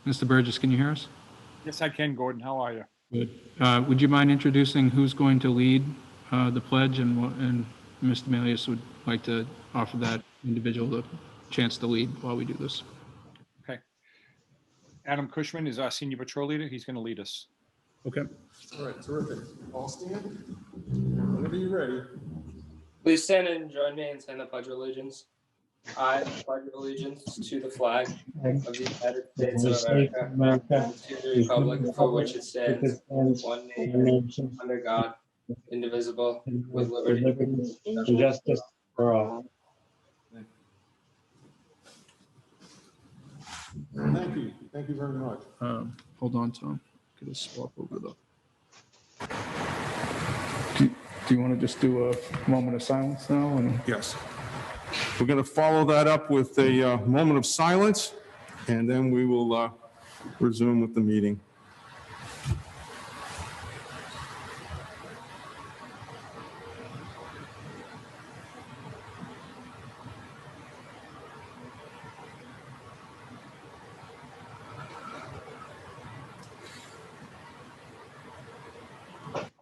Mr. Burgess, can you hear us? Yes, I can, Gordon. How are you? Good. Would you mind introducing who's going to lead the pledge, and Mr. Melius would like to offer that individual the chance to lead while we do this. Okay. Adam Cushman is our senior patrol leader. He's going to lead us. Okay. All right, terrific. All stand. Whenever you're ready. Please stand and join me in saying the Pledge of Allegiance. I pledge allegiance to the flag of the United States of America and to the republic for which it stands, one nation, under God, indivisible, with liberty and justice for all. Thank you. Thank you very much. Hold on, Tom. Get a swap over the. Do you want to just do a moment of silence now? And Yes. We're going to follow that up with a moment of silence, and then we will resume with the meeting.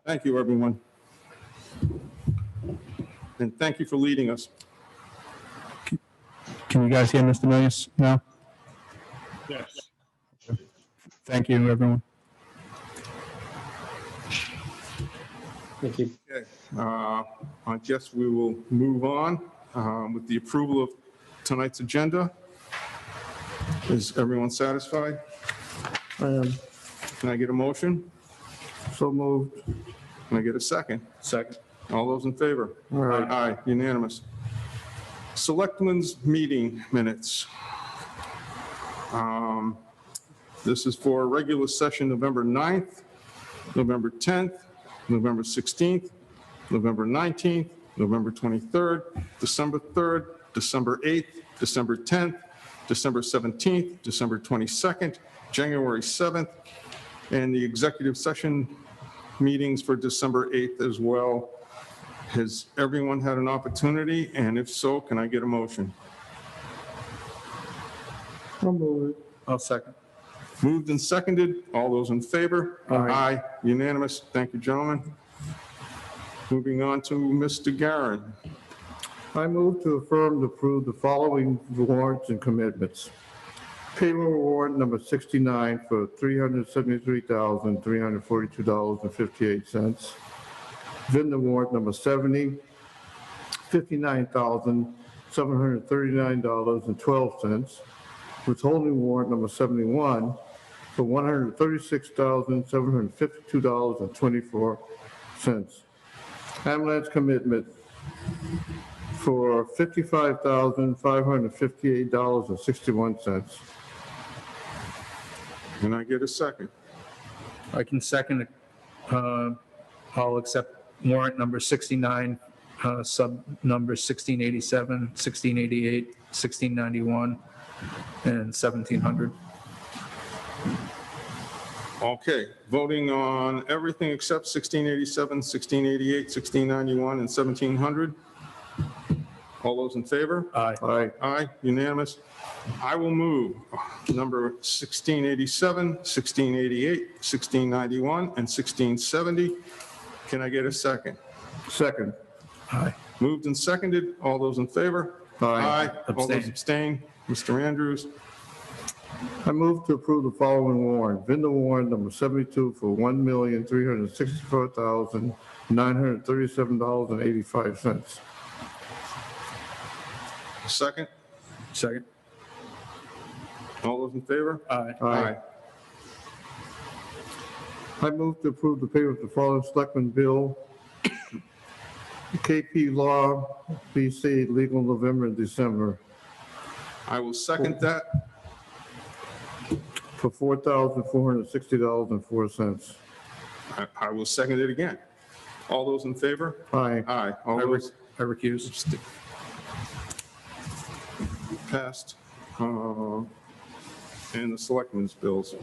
Thank you, everyone. And thank you for leading us. can you guys hear Mr. Melius now? Yes. Thank you, everyone. Thank you. Okay. I guess we will move on with the approval of tonight's agenda. Is everyone satisfied? Can I get a motion? So moved. Can I get a second? Second. All those in favor? All right. Aye, unanimous. Selectmen's meeting minutes. This is for a regular session November 9th, November 10th, November 16th, November 19th, November 23rd, December 3rd, December 8th, December 10th, December 17th, December 22nd, January 7th, and the executive session meetings for December 8th as well. Has everyone had an opportunity? And if so, can I get a motion? So moved. I'll second. Moved and seconded. All those in favor? Aye. Unanimous. Thank you, gentlemen. Moving on to Mr. Garin. I move to affirm to approve the following warrants and commitments. Payroll warrant number 69 for $373,342.58. Vendor warrant number 70, $59,739.12. Withholding warrant number 71 for $136,752.24. Ambulance commitment for $55,558.61. Can I get a second? I can second it. I'll accept warrant number 69, sub number 1687, 1688, 1691, and 1700. Okay, voting on everything except 1687, 1688, 1691, and 1700. All those in favor? Aye. Aye. Aye, unanimous. I will move number 1687, 1688, 1691, and 1670. Can I get a second? Second. Aye. Moved and seconded. All those in favor? Aye. All those Abstain. abstain? Mr. Andrews? I move to approve the following warrant. Vendor warrant number 72 for $1,364,937.85. Second? Second. All those in favor? Aye. Aye. I move to approve the payment of the following selectmen bill. KP Law, BC, legal November and December I will second that. for $4,460.04. I will second it again. All those in favor? Aye. Aye. All those I recuse. passed. And the selectmen's bills.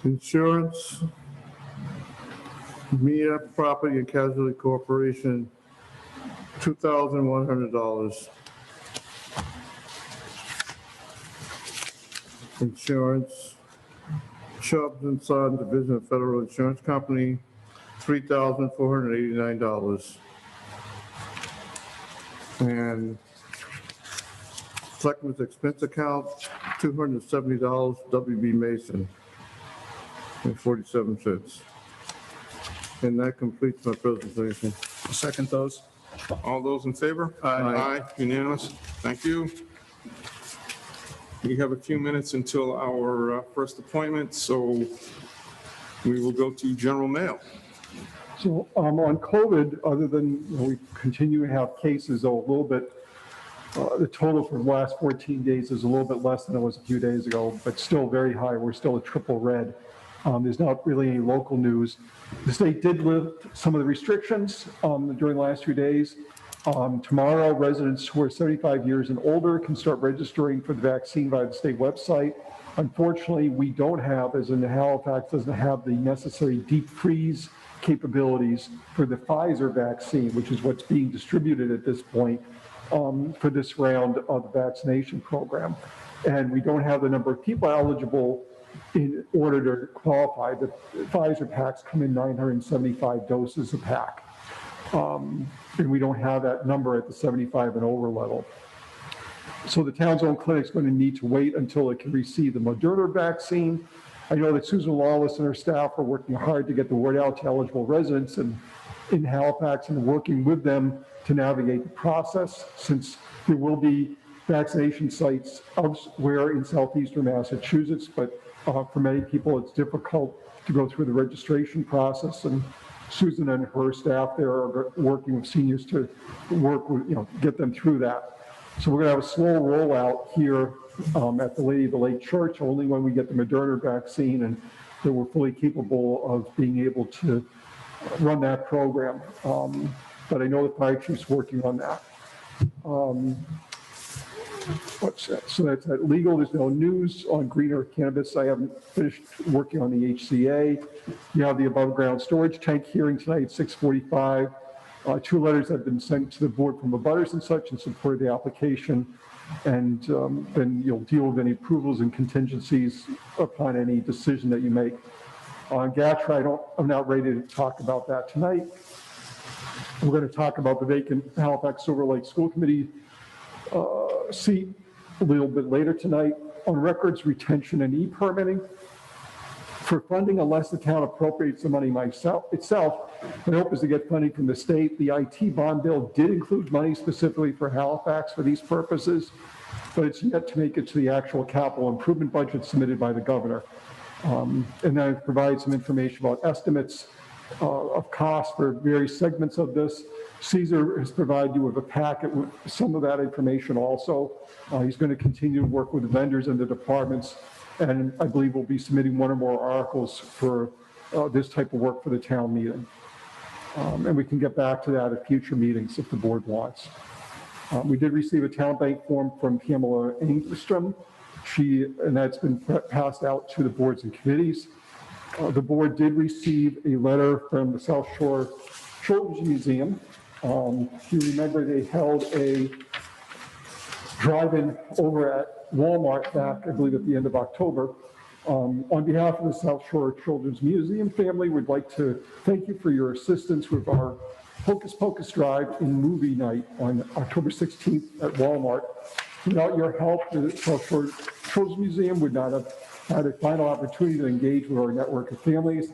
Insurance, Mia Property and Casualty Corporation, $2,100. Insurance, Chubbs and Son, Division of Federal Insurance Company, $3,489. And Selectmen's expense account, $270, WB Mason, and 47 cents. And that completes my presentation. I'll second those. All those in favor? Aye. Unanimous. Thank you. We have a few minutes until our first appointment, so we will go to general mail. So on COVID, other than we continue to have cases, though a little bit, the total for the last 14 days is a little bit less than it was a few days ago, but still very high. We're still at triple red. There's not really any local news. The state did lift some of the restrictions during the last few days. Tomorrow, residents who are 75 years and older can start registering for the vaccine via the state website. Unfortunately, we don't have, as in Halifax, doesn't have the necessary deep freeze capabilities for the Pfizer vaccine, which is what's being distributed at this point for this round of the vaccination program. And we don't have the number of people eligible in order to qualify. The Pfizer packs come in 975 doses a pack. And we don't have that number at the 75 and over level. So the town's own clinic's going to need to wait until it can receive the Moderna vaccine. I know that Susan Lawless and her staff are working hard to get the word out to eligible residents in Halifax and working with them to navigate the process, since there will be vaccination sites elsewhere in southeastern Massachusetts, but for many people it's difficult to go through the registration process, and Susan and her staff there are working with seniors to work with, get them through that. So we're going to have a slow rollout here at the Lady of the Lake Church, only when we get the Moderna vaccine and that we're fully capable of being able to run that program. But I know the fire chief's working on that. What's that? So that's that. Legal, there's no news on greener cannabis. I haven't finished working on the HCA. You have the above ground storage tank hearing tonight at 6:45. 2 letters have been sent to the board from abutters and such in support of the application. And then you'll deal with any approvals and contingencies upon any decision that you make. On GATRA, I'm not ready to talk about that tonight. We're going to talk about the vacant Halifax Silver Lake School Committee seat a little bit later tonight. On records retention and e-permitting, for funding, unless the town appropriates the money itself, my hope is to get funding from the state. The IT bond bill did include money specifically for Halifax for these purposes, but it's yet to make it to the actual capital improvement budget submitted by the governor. And then I provide some information about estimates of cost for various segments of this. Caesar has provided you with a packet with some of that information also. He's going to continue to work with the vendors and the departments, and I believe we'll be submitting 1 or more articles for this type of work for the town meeting. And we can get back to that at future meetings if the board wants. We did receive a town bank form from Pamela Engstrom. And that's been passed out to the boards and committees. The board did receive a letter from the South Shore Children's Museum. You remember they held a drive-in over at Walmart back, I believe, at the end of October. On behalf of the South Shore Children's Museum family, we'd like to thank you for your assistance with our Hocus Pocus Drive in movie night on October 16th at Walmart. Without your help, the South Shore Children's Museum would not have had a final opportunity to engage with our network of families.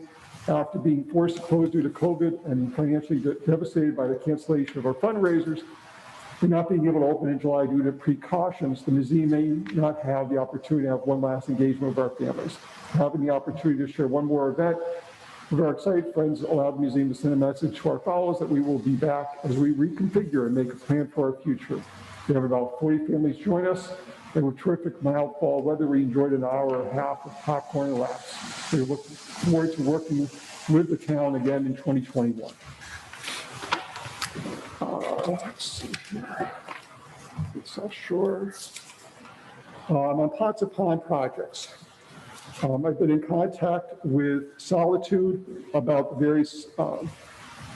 After being forced to close due to COVID and financially devastated by the cancellation of our fundraisers, and not being able to open in July due to precautions, the museum may not have the opportunity to have one last engagement with our families. Having the opportunity to share one more event with our excited friends allowed the museum to send a message to our followers that we will be back as we reconfigure and make a plan for our future. We have about 40 families join us, and with terrific mild fall weather, we enjoyed an hour and a half of popcorn and laughs. We look forward to working with the town again in 2021. Let's see here. South Shore. On pots of pond projects. I've been in contact with Solitude about the various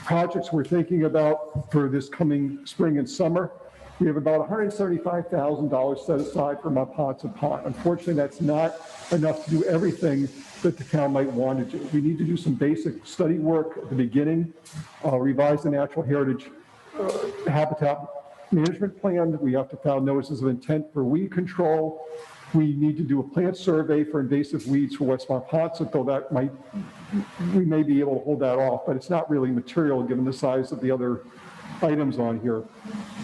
projects we're thinking about for this coming spring and summer. We have about $175,000 set aside for Mont Ponce Pond. Unfortunately, that's not enough to do everything that the town might want to do. We need to do some basic study work at the beginning, revise the natural heritage habitat management plan. We have to file notices of intent for weed control. We need to do a plant survey for invasive weeds for West Mont Ponce, though we may be able to hold that off, but it's not really material given the size of the other items on here.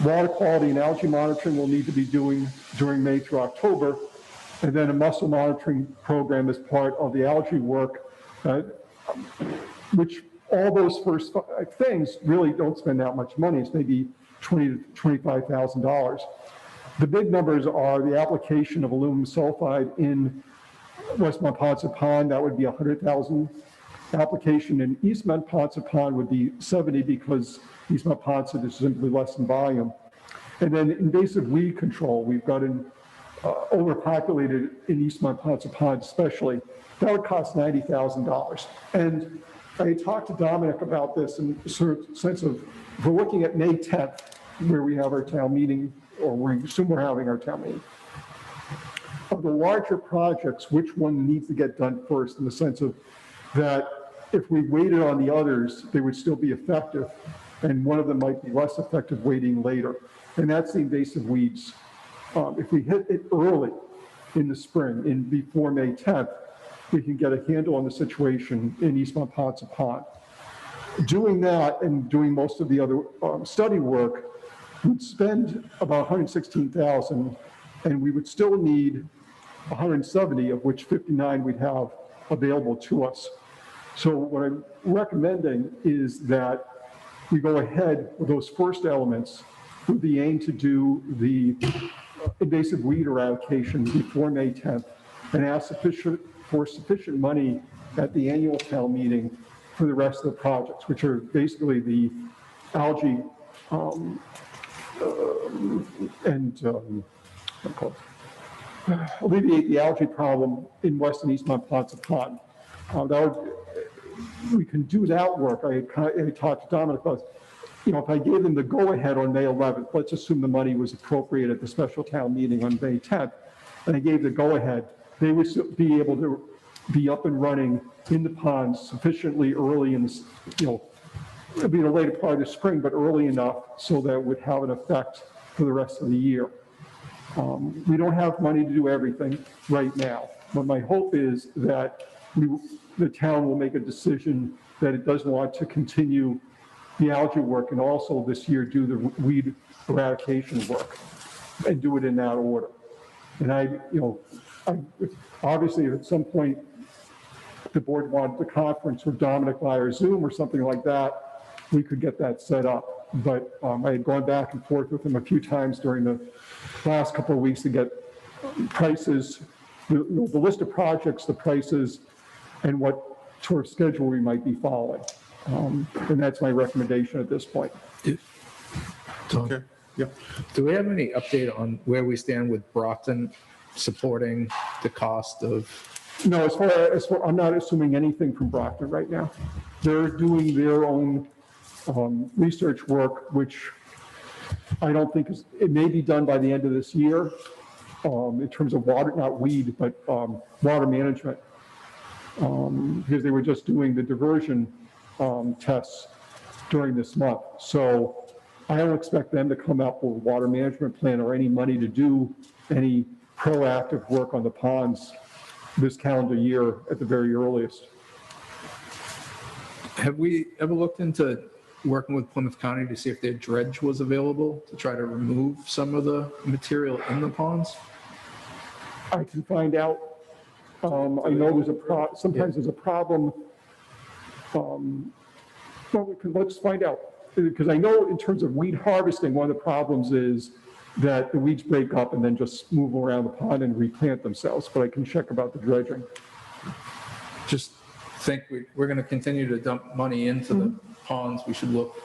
Water quality and algae monitoring we'll need to be doing during May through October, and then a mussel monitoring program as part of the algae work, which all those first things really don't spend that much money. It's maybe $20,000 to $25,000. The big numbers are the application of aluminum sulfide in West Mont Ponce Pond, that would be $100,000. Application in East Mont Ponce Pond would be $70,000 because East Mont Ponce is simply less in volume. And then invasive weed control, we've got an overpopulated in East Mont Ponce Pond especially. That would cost $90,000. And I talked to Dominic about this in the sort of sense of, if we're looking at May 10th, where we have our town meeting, or we assume we're having our town meeting. Of the larger projects, which one needs to get done first, in the sense of that if we waited on the others, they would still be effective, and one of them might be less effective waiting later. And that's the invasive weeds. If we hit it early in the spring, before May 10th, we can get a handle on the situation in East Mont Ponce Pond. Doing that and doing most of the other study work would spend about $116,000, and we would still need $170,000, of which $59,000 we'd have available to us. So what I'm recommending is that we go ahead with those first elements with the aim to do the invasive weed eradication before May 10th and ask for sufficient money at the annual town meeting for the rest of the projects, which are basically the algae alleviate the algae problem in West and East Mont Ponce Pond. We can do that work. I talked to Dominic about, if I gave them the go-ahead on May 11th, let's assume the money was appropriate at the special town meeting on May 10th, and I gave the go-ahead, they would be able to be up and running in the ponds sufficiently early in this, it'd be the later part of the spring, but early enough so that it would have an effect for the rest of the year. We don't have money to do everything right now, but my hope is that the town will make a decision that it does want to continue the algae work and also this year do the weed eradication work and do it in that order. And I obviously at some point the board wanted the conference with Dominic via Zoom or something like that, we could get that set up. But I had gone back and forth with him a few times during the last couple of weeks to get prices, the list of projects, the prices, and what sort of schedule we might be following. And that's my recommendation at this point. Okay, yeah. Do we have any update on where we stand with Brockton supporting the cost of? No, as far I'm not assuming anything from Brockton right now. They're doing their own research work, which I don't think it may be done by the end of this year in terms of water, not weed, but water management, because they were just doing the diversion tests during this month. So I don't expect them to come up with a water management plan or any money to do any proactive work on the ponds this calendar year at the very earliest. Have we ever looked into working with Plymouth County to see if their dredge was available to try to remove some of the material in the ponds? I can find out. I know sometimes there's a problem. Let's find out. Because I know in terms of weed harvesting, one of the problems is that the weeds break up and then just move around the pond and replant themselves. But I can check about the dredging. Just think we're going to continue to dump money into the ponds. We should look,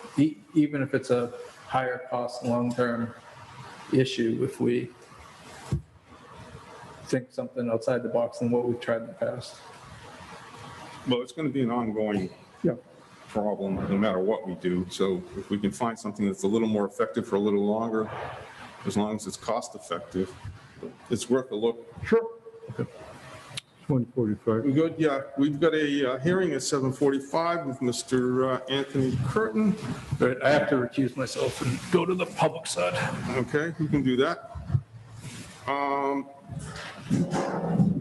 even if it's a higher cost long-term issue, if we think something outside the box than what we've tried in the past. Well, it's going to be an ongoing Yeah. problem, no matter what we do. So if we can find something that's a little more effective for a little longer, as long as it's cost effective, it's worth a look. Sure. 145. We good? Yeah, we've got a hearing at 7:45 with Mr. Anthony Curtin. But I have to recuse myself and go to the public side. Okay, we can do that.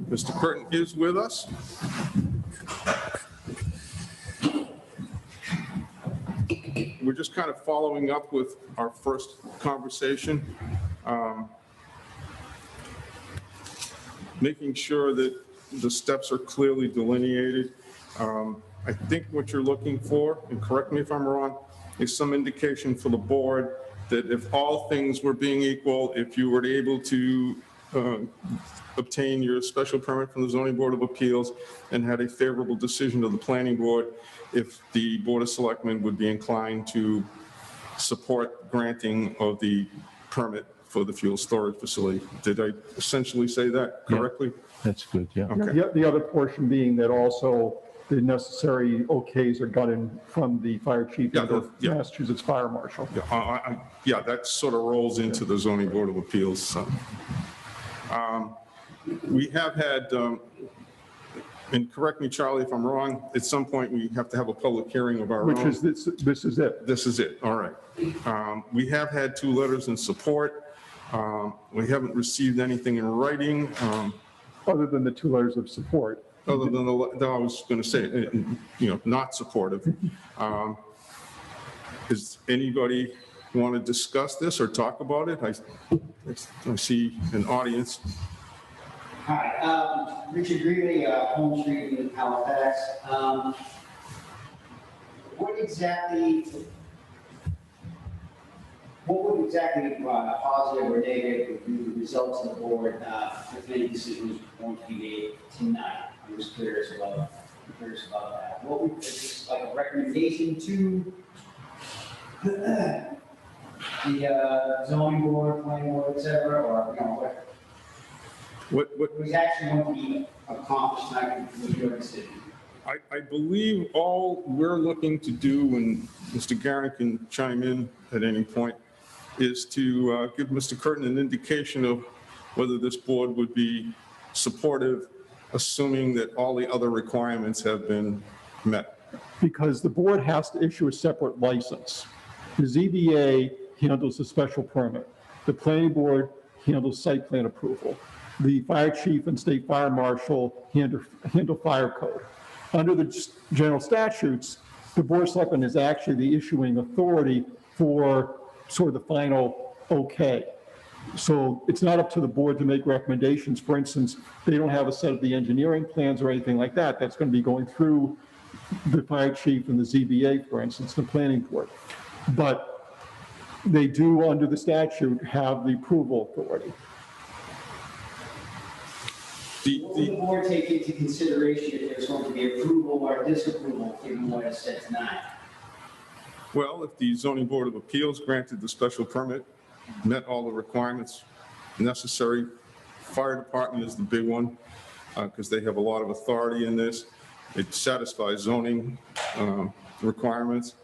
Mr. Curtin is with us. We're just kind of following up with our first conversation, making sure that the steps are clearly delineated. I think what you're looking for, and correct me if I'm wrong, is some indication for the board that if all things were being equal, if you were able to obtain your special permit from the Zoning Board of Appeals and had a favorable decision of the planning board, if the Board of Selectmen would be inclined to support granting of the permit for the fuel storage facility. Did I essentially say that correctly? That's good, yeah. Okay. The other portion being that also the necessary okays are gotten from the fire chief Yeah, and the yeah. Massachusetts Fire Marshal. Yeah, yeah, that sort of rolls into the Zoning Board of Appeals. So. We have had, and correct me, Charlie, if I'm wrong, at some point we have to have a public hearing of our own. Which is, this is it. This is it, all right. We have had 2 letters in support. We haven't received anything in writing, Other than the 2 letters of support. other than I was going to say, not supportive. Does anybody want to discuss this or talk about it? I see an audience. Hi, Richard Greeley, Home Street in Halifax. What would exactly positive or negative would be the results of the board if any decision was going to be made tonight? I'm just curious about that. What would, is this like a recommendation to the zoning board, planning board, et cetera, or, what was actually going to be accomplished tonight with your decision? I believe all we're looking to do, and Mr. Garrett can chime in at any point, is to give Mr. Curtin an indication of whether this board would be supportive, assuming that all the other requirements have been met. Because the board has to issue a separate license. The ZBA handles the special permit. The planning board handles site plan approval. The fire chief and state fire marshal handle fire code. Under the general statutes, the board of selectmen is actually the issuing authority for sort of the final okay. So it's not up to the board to make recommendations. For instance, they don't have a set of the engineering plans or anything like that. That's going to be going through the fire chief and the ZBA, for instance, the planning board. But they do, under the have the approval authority. What will the board take into consideration if there's going to be approval or disapproval, given what is said tonight? Well, if the Zoning Board of Appeals granted the special permit, met all the requirements necessary, fire department is the big one, because they have a lot of authority in this. It satisfies zoning requirements.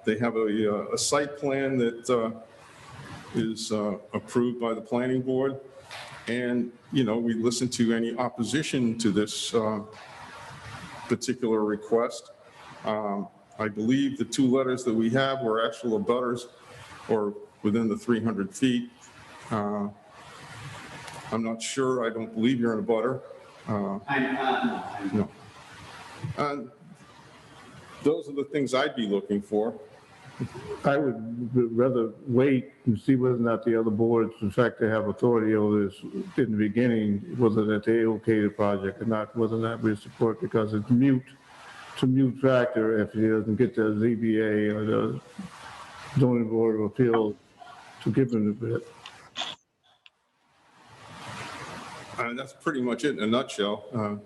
They have a site plan that is approved by the planning board. And, we listen to any opposition to this particular request. I believe the 2 letters that we have were actual abutters or within the 300 feet. I'm not sure. I don't believe you're in a butter. No. Those are the things I'd be looking for. I would rather wait and see whether or not the other boards, in fact, they have authority over this in the beginning, whether that they okay the project or not, whether or not we support, because it's a mute factor if he doesn't get the ZBA or the Zoning Board of Appeals to give him the bit. And that's pretty much it in a nutshell.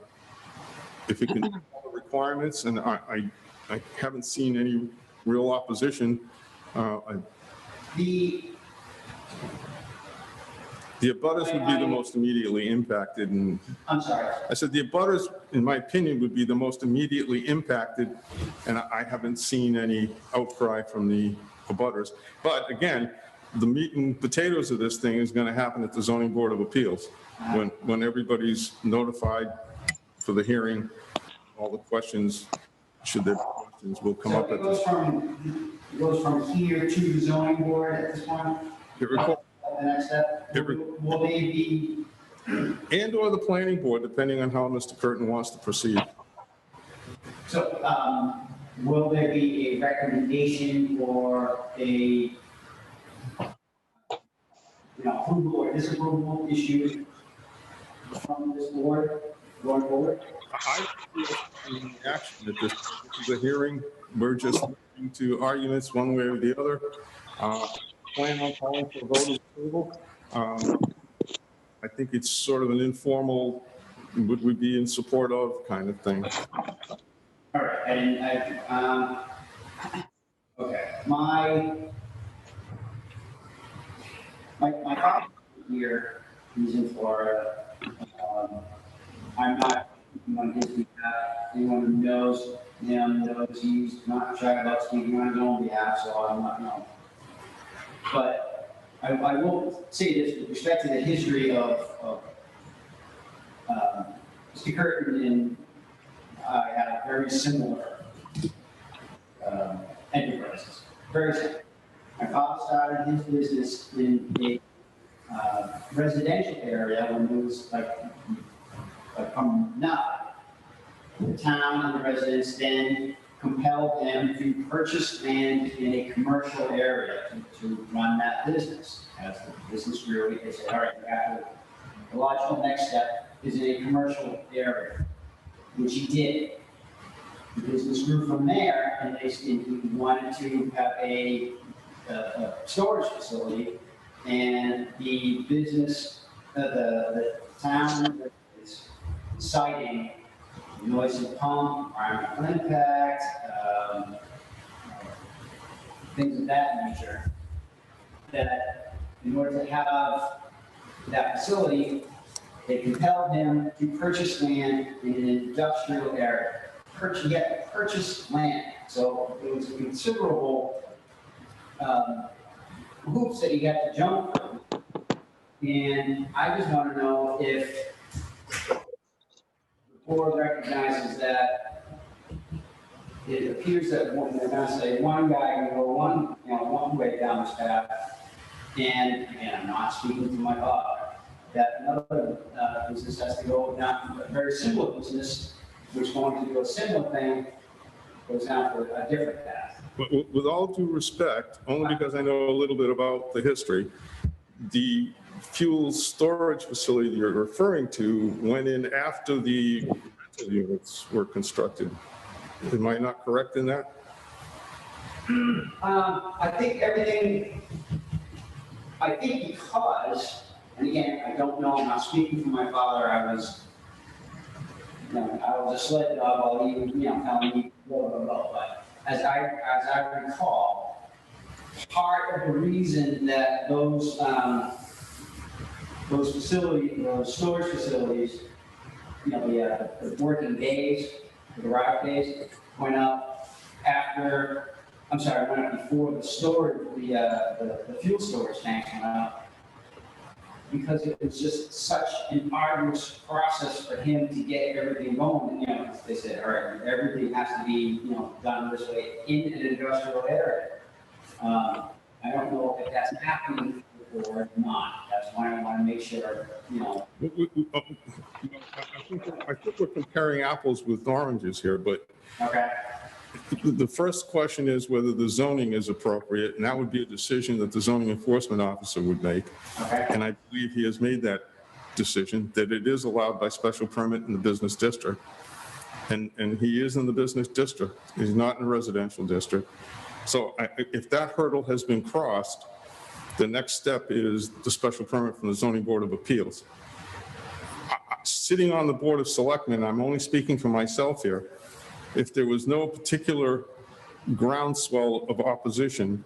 If it can meet all the requirements, and I haven't seen any real opposition. The abutters would be the most immediately impacted, and I'm sorry. I said the abutters, in my opinion, would be the most immediately impacted, and I haven't seen any outcry from the abutters. But again, the meat and potatoes of this thing is going to happen at the Zoning Board of Appeals, when everybody's notified for the hearing, all the questions, should there be questions, will come So up it at this. goes from here to the zoning board at this point? The next step? Will they be, And/or the planning board, depending on how Mr. Curtin wants to proceed. so, will there be a recommendation or a, approval or disapproval issued from this board going forward? I in action at this is a hearing. We're just listening to arguments one way or the other. Plan on calling for a vote of approval. I think it's sort of an informal, would we be in support of kind of thing. All right, okay, my father here, he's in Florida. I'm not on his behalf. Anyone who knows him knows he's not shy about speaking on his own behalf, so I'm not, But I will say this with respect to the history of Mr. Curtin and I have very similar enterprises, very similar. My father started his business in a residential area when it was like from now. The town and the residents then compelled them to purchase land in a commercial area to run that business. As the business grew, they said, all right, we have to, the logical next step is in a commercial area, which he did. The business grew from there, and he wanted to have a storage facility, and the business, the town is citing noise and pump, environmental impact, things of that nature, that in order to have that facility, they compelled him to purchase land in an industrial area. He had to purchase land. So it was a considerable hoops that he had to jump through. And I just want to know if the board recognizes that it appears that they're going to say one guy can go one way down this path. And again, I'm not speaking to my father, that another business has to go down a very similar business, which is going to do a similar thing, goes down for a different path. With all due respect, only because I know a little bit about the history, the fuel storage facility you're referring to went in after the rental units were constructed. Am I not correct in that? I think because, and again, I don't know, I'm not speaking for my father, I was a sled dog while he was, telling me blah, blah, blah. But as I recall, part of the reason that those facilities, those storage facilities, the working days, the garage days went up went up before the storage, the fuel storage tanks went up, because it was just such an arduous process for him to get everything going. They said, all right, everything has to be, done this way in an industrial area. I don't know if that's happening or not. That's why I want to make sure, I think we're comparing apples with oranges here, but Okay. the first question is whether the zoning is appropriate, and that would be a decision that the zoning enforcement officer would make. Okay. And I believe he has made that decision, that it is allowed by special permit in the business district. And he is in the business district. He's not in a residential district. So if that hurdle has been crossed, the next step is the special permit from the Zoning Board of Appeals. Sitting on the Board of Selectmen, I'm only speaking for myself here. If there was no particular groundswell of opposition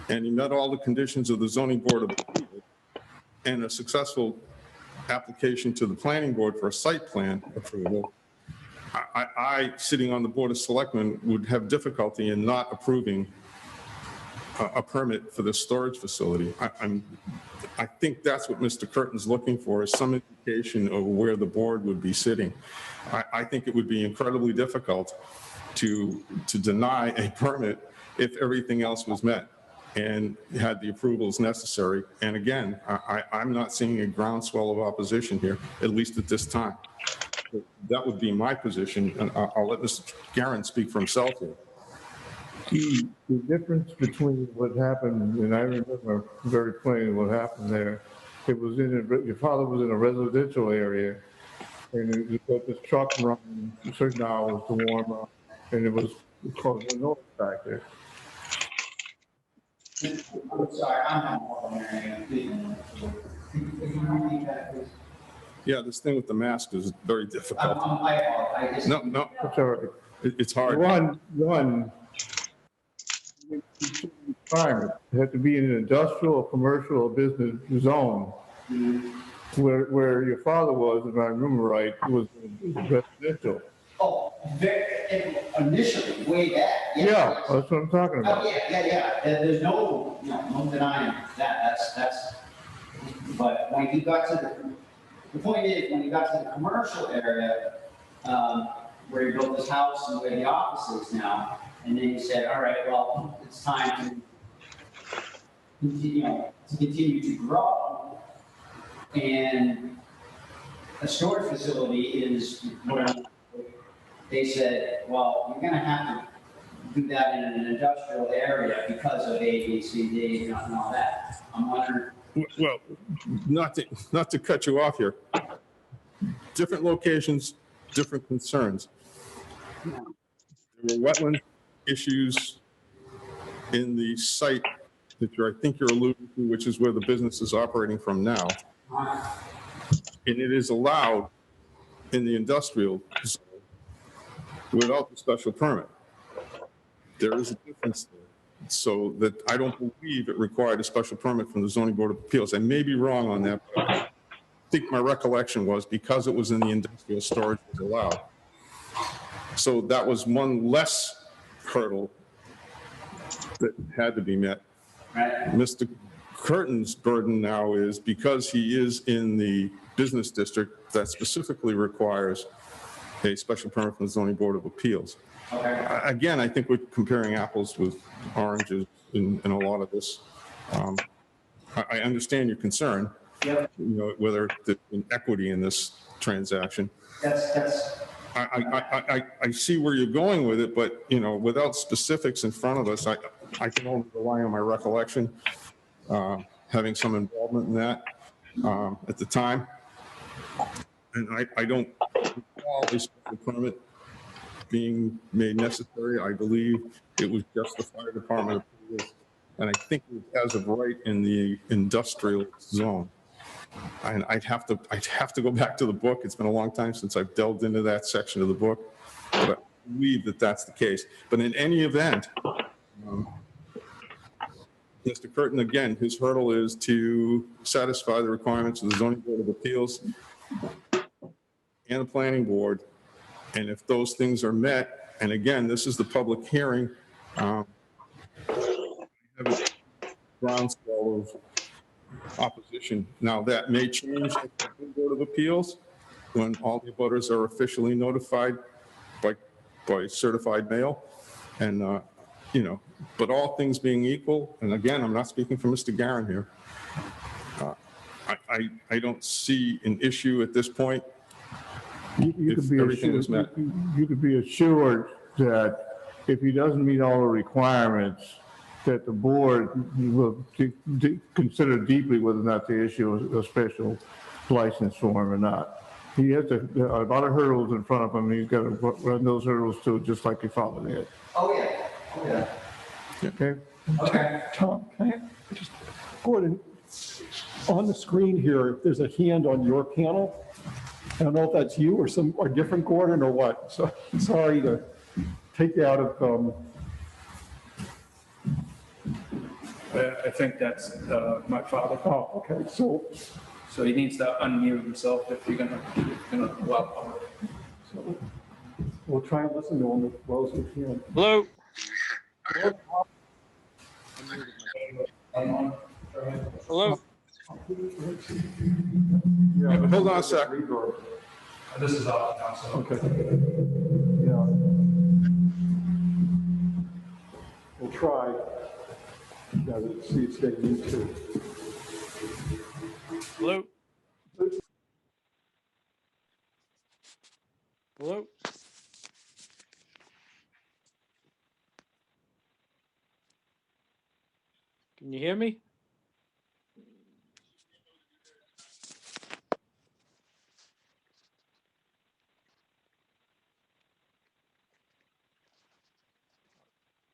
and he met all the conditions of the Zoning Board of Appeals, and a successful application to the planning board for a site plan approval, sitting on the Board of Selectmen, would have difficulty in not approving a permit for this storage facility. I think that's what Mr. Curtin's looking for, is some indication of where the board would be sitting. I think it would be incredibly difficult to deny a permit if everything else was met and had the approvals necessary. And again, I'm not seeing a groundswell of opposition here, at least at this time. That would be my position, and I'll let Mr. Guerin speak for himself here. The difference between what happened, and I remember very plainly what happened there, it was your father was in a residential area, and it was this truck running certain hours to warm up, and it was causing a noise back there. I'm sorry, I'm not more than Yeah, this thing with the mask is very difficult. I just. No, That's all right. it's hard. One, environment. It had to be in an industrial, or commercial, or business zone. Where your father was, if I remember right, was residential. Oh, initially, way back. Yeah, that's what I'm talking about. Oh, yeah. There's no denying that. That's, but when he got to the point is, when he got to the commercial area, where he built his house and where the office is now, and then he said, all right, well, it's time to continue to grow. And a storage facility is where they said, well, you're going to have to do that in an industrial area because of A, B, C, D, and all that. I'm wondering. Well, not to cut you off here. Different locations, different concerns. There were wetland issues in the site that I think you're alluding to, which is where the business is operating from now. And it is allowed in the industrial zone without the special permit. There is a difference there. So that I don't believe it required a special permit from the Zoning Board of Appeals. I may be wrong on that, but I think my recollection was because it was in the industrial, storage was allowed. So that was one less hurdle that had to be met. Mr. Curtin's burden now is, because he is in the business district, that specifically requires a special permit from the Zoning Board of Appeals. Okay. Again, I think we're comparing apples with oranges in a lot of this. I understand your concern, Yep. whether there's an equity in this transaction. That's. I see where you're going with it, but, without specifics in front of us, I can only rely on my recollection, having some involvement in that at the time. And I don't recall a special permit being made necessary. I believe it was just the fire department approval, and I think it was as of right in the industrial zone. And I'd have to go back to the book. It's been a long time since I've delved into that section of the book, but I believe that that's the case. But in any event, Mr. Curtin, again, his hurdle is to satisfy the requirements of the Zoning Board of Appeals and the Planning Board. And if those things are met, and again, this is the public hearing, have a groundswell of opposition. Now, that may change at the Board of Appeals when all the abutters are officially notified by certified mail. And, but all things being equal, and again, I'm not speaking for Mr. Guerin here, I don't see an issue at this point. You could be assured that if he doesn't meet all the requirements, that the board will consider deeply whether or not to issue a special license for him or not. He has a lot of hurdles in front of him, and he's got to run those hurdles too, just like your father did. Oh, yeah. Okay? Okay. Tom, can I just, Gordon, on the screen here, there's a hand on your panel. I don't know if that's you or a different Gordon or what. So sorry to take you out of, I think that's my father. Oh, okay, so, So he needs to unmute himself if you're gonna allow public. so we'll try and listen to him as well as we can. Hello? Hello? Yeah, but hold on a sec. This is all council. Okay. Yeah. We'll try. Yeah, let's see if they need to. Hello? Hello? Can you hear me?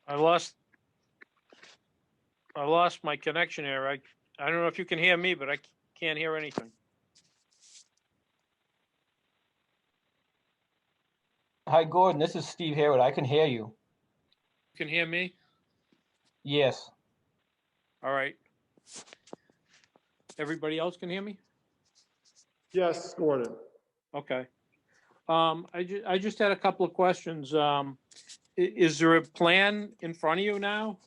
I lost my connection here. I don't know if you can hear me, but I can't hear anything. Hi, Gordon. This is Steve Hayward. I can hear you. You can hear me? Yes. All right. Everybody else can hear me? Yes, Gordon. Okay. I just had a couple of questions. Is there a plan in front of you now?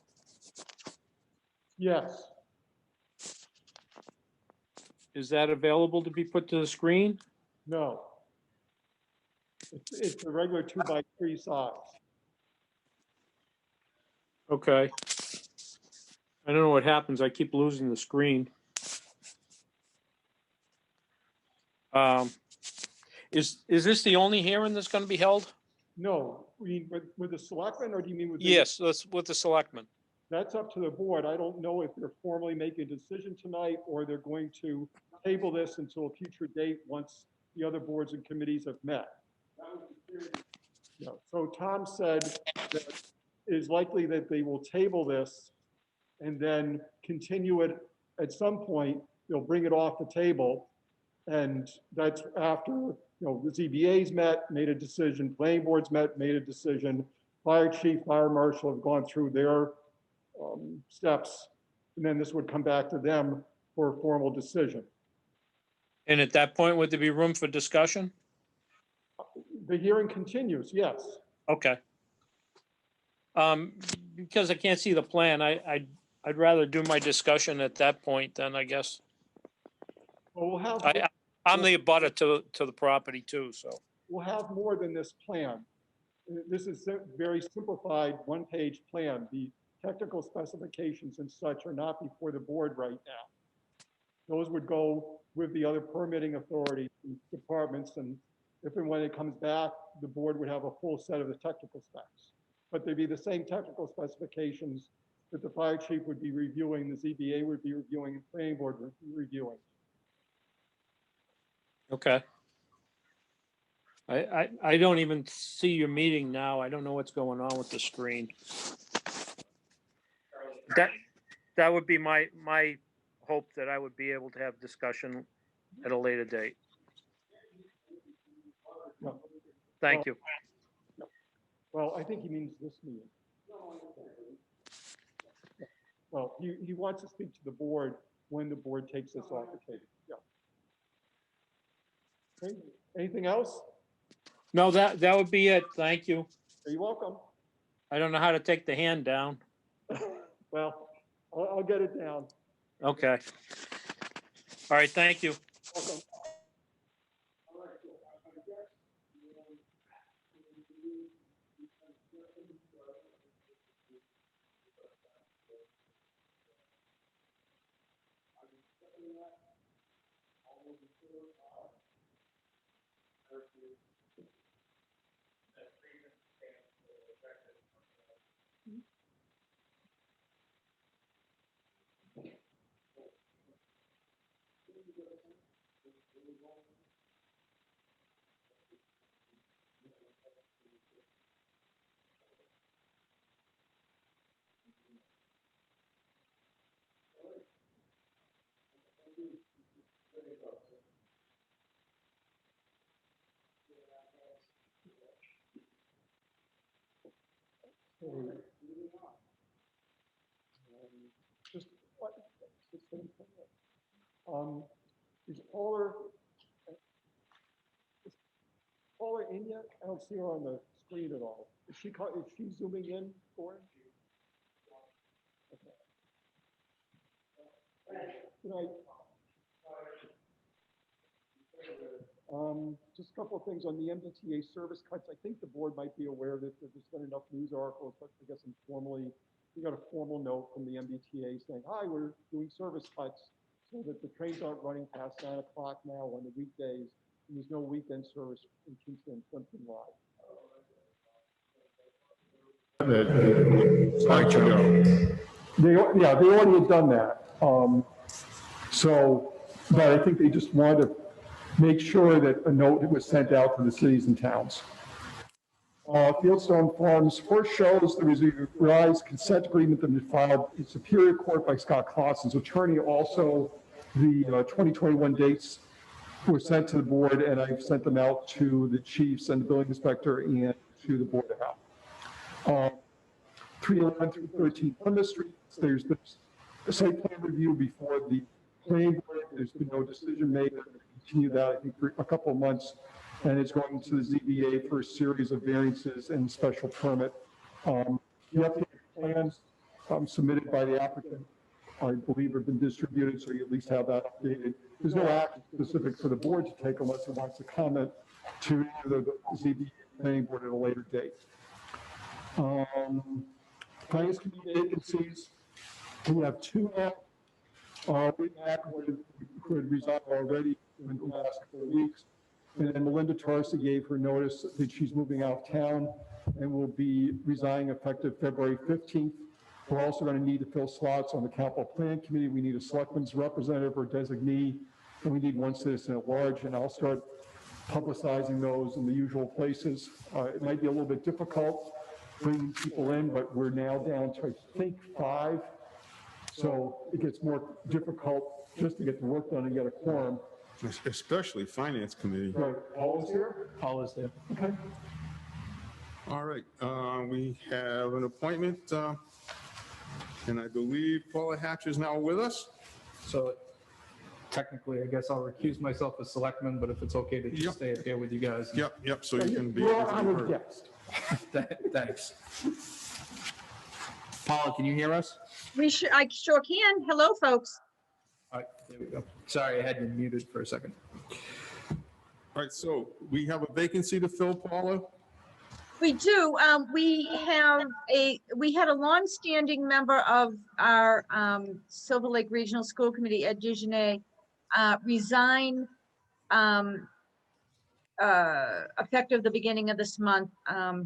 Yes. Is that available to be put to the screen? No. It's a regular 2x3 size. Okay. I don't know what happens. I keep losing the screen. Is this the only hearing that's going to be held? No, we, with the selectmen, or do you mean with? Yes, that's with the selectmen. That's up to the board. I don't know if they're formally making a decision tonight or they're going to table this until a future date once the other boards and committees have met. Yeah, so Tom said that it is likely that they will table this and then continue it at some point. They'll bring it off the table. And that's after, the ZBA's met, made a decision, planning boards met, made a decision, fire chief, fire marshal have gone through their steps, and then this would come back to them for a formal decision. And at that point, would there be room for discussion? The hearing continues, yes. Okay. Because I can't see the plan, I'd rather do my discussion at that point then, I guess. Well, I'm the abutter to the property too, so. we'll have more than this plan. This is a very simplified one-page plan. The technical specifications and such are not before the board right now. Those would go with the other permitting authority departments, and if and when it comes back, the board would have a full set of the technical specs. But they'd be the same technical specifications that the fire chief would be reviewing, the ZBA would be reviewing, and planning board would be reviewing. Okay. I don't even see your meeting now. I don't know what's going on with the screen. That would be my hope, that I would be able to have discussion at a later date. No. Thank you. Well, I think he means this meeting. Well, he wants to speak to the board when the board takes this off the table. Yeah. Okay. Anything else? No, that would be it. Thank you. You're welcome. I don't know how to take the hand down. Well, I'll get it down. Okay. All right, thank you. Welcome. just, what, is Paula in yet? I don't see her on the screen at all. Is she zooming in for it? Okay. Just a couple of things on the MBTA service cuts. I think the board might be aware that there's been enough news articles, but I guess informally, we got a formal note from the MBTA saying, hi, we're doing service cuts so that the trains aren't running past 9 o'clock now on the weekdays. And there's no weekend service in Kingston and Plimpton Live. They already had done that. But I think they just wanted to make sure that a note was sent out to the cities and towns. Fieldstone Farms first shows there was a revised consent agreement that was filed in Superior Court by Scott Clausen's attorney. Also, the 2021 dates were sent to the board, and I've sent them out to the chiefs and the building inspector and to the Board of Health. 311 through 13 Plymouth Street, there's been a site plan review before the planning board. There's been no decision made. They're going to continue that, I think, for a couple of months. And it's going to the ZBA for a series of variances and special permit. The updated plans submitted by the applicant, I believe, have been distributed, so you at least have that updated. There's no action specific for the board to take unless it wants to comment to either the ZBA planning board at a later date. Finance committee vacancies, we have 2 now. Whit Mack, who had resigned already in the last couple of weeks. And then Melinda Tarsi gave her notice that she's moving out of town and will be resigning effective February 15th. We're also going to need to fill slots on the capital plan committee. We need a selectman's representative or designee, and we need 1 citizen at large. And I'll start publicizing those in the usual places. It might be a little bit difficult bringing people in, but we're now down to, I think, 5. So it gets more difficult just to get the work done and get a quorum. Especially finance committee. Right, Paul is here? Paul is there. Okay. All right, we have an appointment, and I believe Paula Hatch is now with us. So technically, I guess I'll recuse myself as selectman, but if it's okay to just stay up here with you guys. Yep, so you can be. You're honored guest. Thanks. Paula, can you hear us? I sure can. Hello, folks. All right, there we go. Sorry, I had you muted for a second. All right, so we have a vacancy to fill, Paula? We do. We had a longstanding member of our Silver Lake Regional School Committee, Ed Dugenet, resign effective the beginning of this month.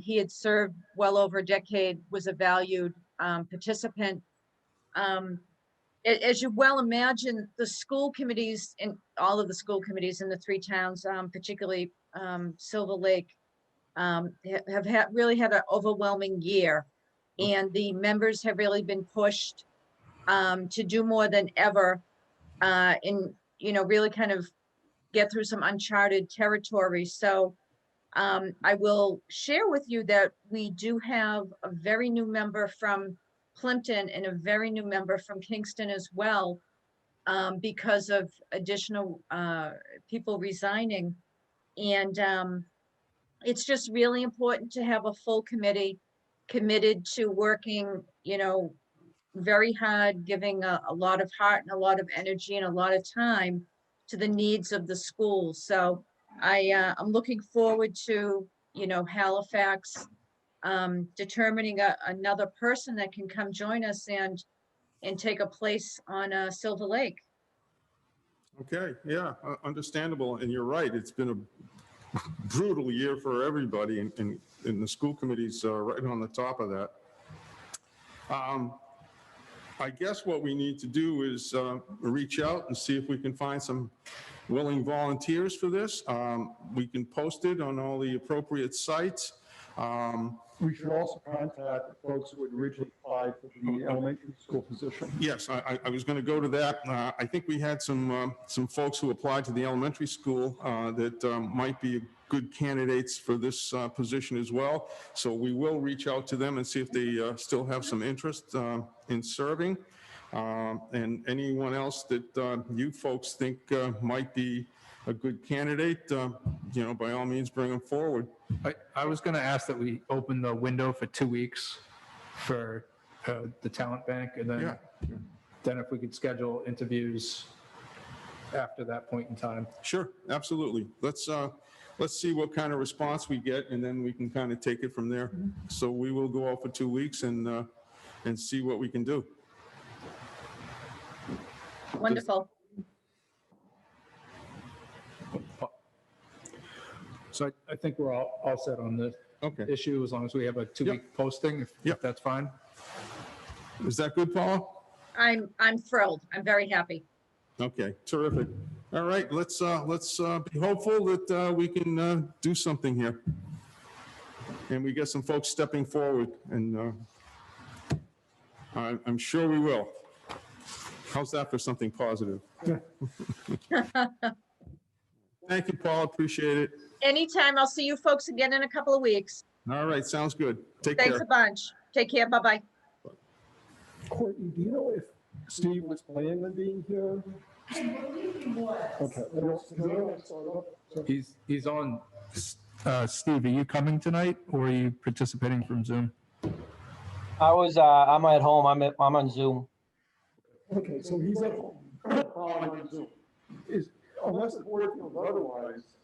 He had served well over a decade, was a valued participant. As you well imagine, the school committees and all of the school committees in the 3 towns, particularly Silver Lake, have really had an overwhelming year, and the members have really been pushed to do more than ever in, really kind of get through some uncharted territory. So I will share with you that we do have a very new member from Plimpton and a very new member from Kingston as well, because of additional people resigning. And it's just really important to have a full committee committed to working, very hard, giving a lot of heart and a lot of energy and a lot of time to the needs of the school. So I'm looking forward to, Halifax determining another person that can come join us and take a place on Silver Lake. Okay, yeah, understandable, and you're right. It's been a brutal year for everybody, and the school committee's right on the top of that. I guess what we need to do is reach out and see if we can find some willing volunteers for this. We can post it on all the appropriate sites. We should also contact the folks who had originally applied for the elementary school position. Yes, I was going to go to that. I think we had some folks who applied to the elementary school that might be good candidates for this position as well. So we will reach out to them and see if they still have some interest in serving. And anyone else that you folks think might be a good candidate, by all means, bring them forward. I was going to ask that we open the window for 2 weeks for the talent bank, and then if we could schedule interviews after that point in time. Sure, absolutely. Let's see what kind of response we get, and then we can kind of take it from there. So we will go out for 2 weeks and see what we can do. Wonderful. So I think we're all set on the issue, as long as we have a 2-week posting, if that's fine. Is that good, Paula? I'm thrilled. I'm very happy. Okay, terrific. All right, let's be hopeful that we can do something here. And we get some folks stepping forward, and I'm sure we will. How's that for something positive? Thank you, Paul. Appreciate it. Anytime. I'll see you folks again in a couple of weeks. All right, sounds good. Take Thanks care. a bunch. Take care. Bye-bye. Courtney, do you know if Steve was planning on being here? Okay. He's on. Steve, are you coming tonight, or are you participating from Zoom? I'm at home. I'm on Zoom. Okay, so he's at home. On Zoom. Unless the board feels otherwise,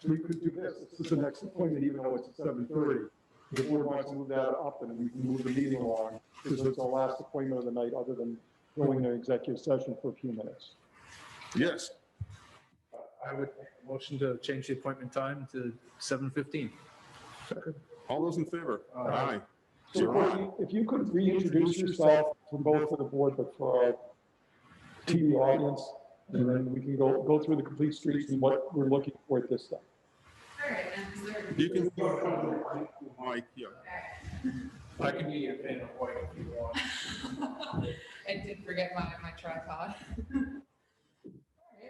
we could do this. This is the next appointment, even though it's at 7:30. If the board wants to move that up, and we can move the meeting along, because it's our last appointment of the night, other than going to executive session for a few minutes. Yes. I would motion to change the appointment time to 7:15. All those in favor? Aye. So Courtney, if you could reintroduce yourself to both for the board, but for our TV audience, and then we can go through the complete streets and what we're looking for at this time. You can. Mike, yeah. I can be your pin of white if you want. I did forget my tripod.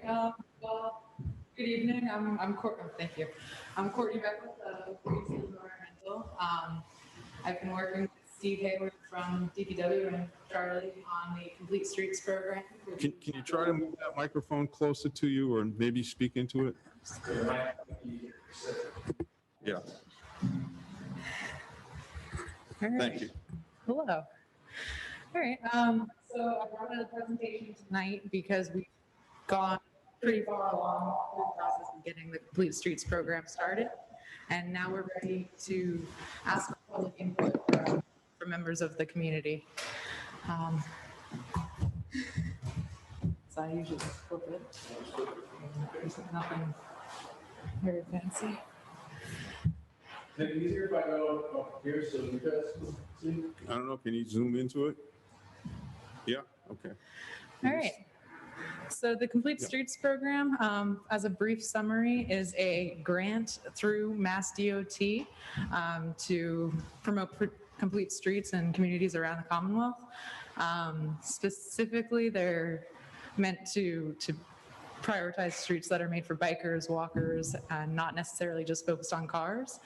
All right, well, good evening. I'm Courtney. Thank you. I'm Courtney Beck with Greenfield Environmental. I've been working with Steve Hayward from DPW and Charlie on the Complete Streets program. Can you try to move that microphone closer to you, or maybe speak into it? Yeah. All right. Thank you. Hello. All right. So I brought a presentation tonight because we've gone pretty far along through the process of getting the Complete Streets program started. And now we're ready to ask for public input from members of the community. So I usually flip it. There's nothing very fancy. Is it easier if I go up here so you guys see? I don't know, can you zoom into it? Yeah, okay. All right. So the Complete Streets program, as a brief summary, is a grant through Mass DOT to promote complete streets in communities around the Commonwealth. Specifically, they're meant to prioritize streets that are made for bikers, walkers, and not necessarily just focused on cars.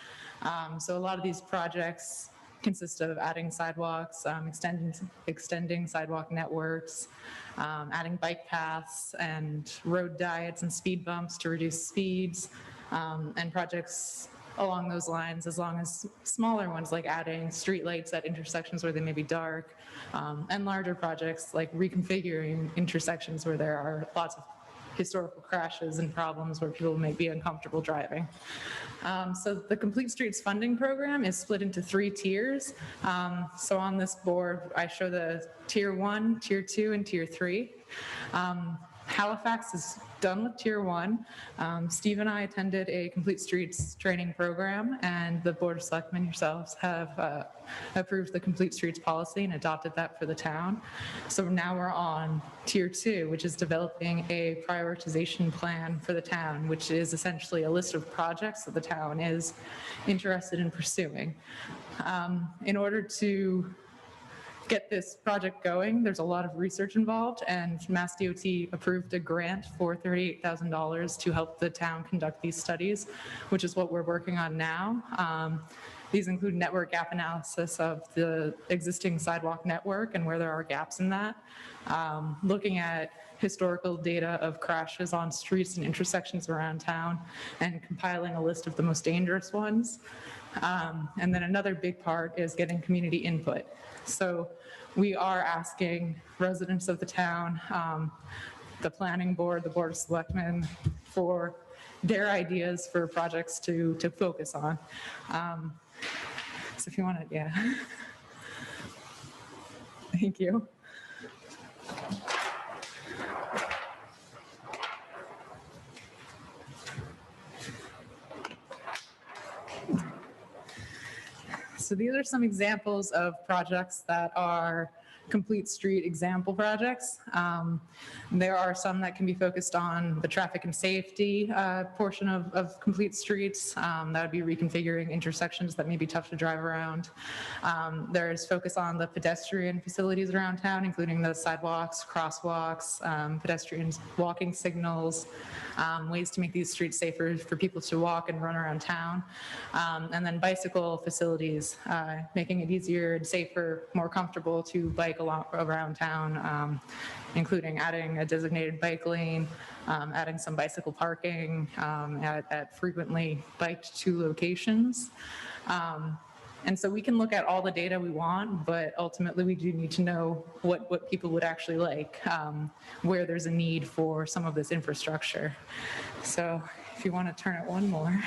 So a lot of these projects consist of adding sidewalks, extending sidewalk networks, adding bike paths and road diets and speed bumps to reduce speeds, and projects along those lines, as long as smaller ones like adding streetlights at intersections where they may be dark, and larger projects like reconfiguring intersections where there are lots of historical crashes and problems where people may be uncomfortable driving. So the Complete Streets funding program is split into 3 tiers. So on this board, I show the tier 1, tier 2, and tier 3. Halifax is done with tier 1. Steve and I attended a Complete Streets training program, and the Board of Selectmen yourselves have approved the Complete Streets policy and adopted that for the town. So now we're on tier 2, which is developing a prioritization plan for the town, which is essentially a list of projects that the town is interested in pursuing. In order to get this project going, there's a lot of research involved, and Mass DOT approved a grant for $38,000 to help the town conduct these studies, which is what we're working on now. These include network gap analysis of the existing sidewalk network and where there are gaps in that, looking at historical data of crashes on streets and intersections around town, and compiling a list of the most dangerous ones. And then another big part is getting community input. So we are asking residents of the town, the planning board, the board of selectmen, for their ideas for projects to focus on. So if you want to, yeah. Thank you. So these are some examples of projects that are complete street example projects. There are some that can be focused on the traffic and safety portion of complete streets. That would be reconfiguring intersections that may be tough to drive around. There's focus on the pedestrian facilities around town, including the sidewalks, crosswalks, pedestrians walking signals, ways to make these streets safer for people to walk and run around town. And then bicycle facilities, making it easier and safer, more comfortable to bike along around town, including adding a designated bike lane, adding some bicycle parking at frequently biked to locations. And so we can look at all the data we want, but ultimately we do need to know what people would actually like, where there's a need for some of this infrastructure. So if you want to turn it one more.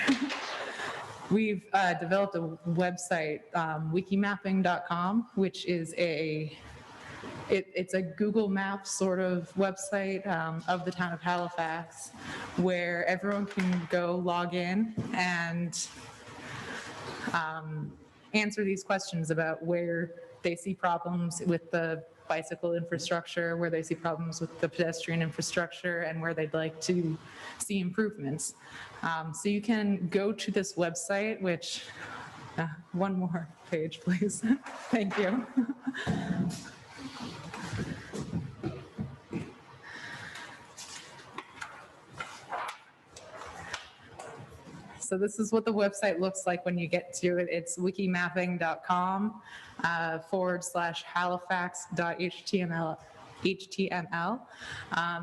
We've developed a website, wikimapping.com, which is it's a Google Maps sort of website of the town of Halifax, where everyone can go log in and answer these questions about where they see problems with the bicycle infrastructure, where they see problems with the pedestrian infrastructure, and where they'd like to see improvements. So you can go to this website, which, one more page, please. Thank you. So this is what the website looks like when you get to it. It's wikimapping.com /Halifax.html.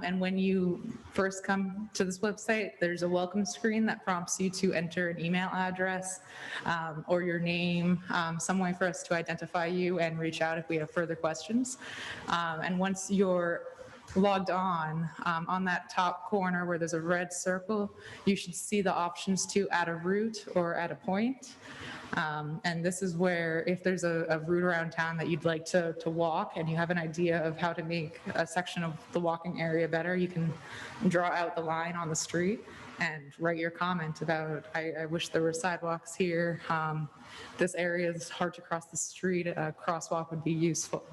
And when you first come to this website, there's a welcome screen that prompts you to enter an email address or your name, some way for us to identify you and reach out if we have further questions. And once you're logged on that top corner where there's a red circle, you should see the options to add a route or add a point. And this is where, if there's a route around town that you'd like to walk and you have an idea of how to make a section of the walking area better, you can draw out the line on the street and write your comment about, I wish there were sidewalks here. This area is hard to cross the street. A crosswalk would be useful.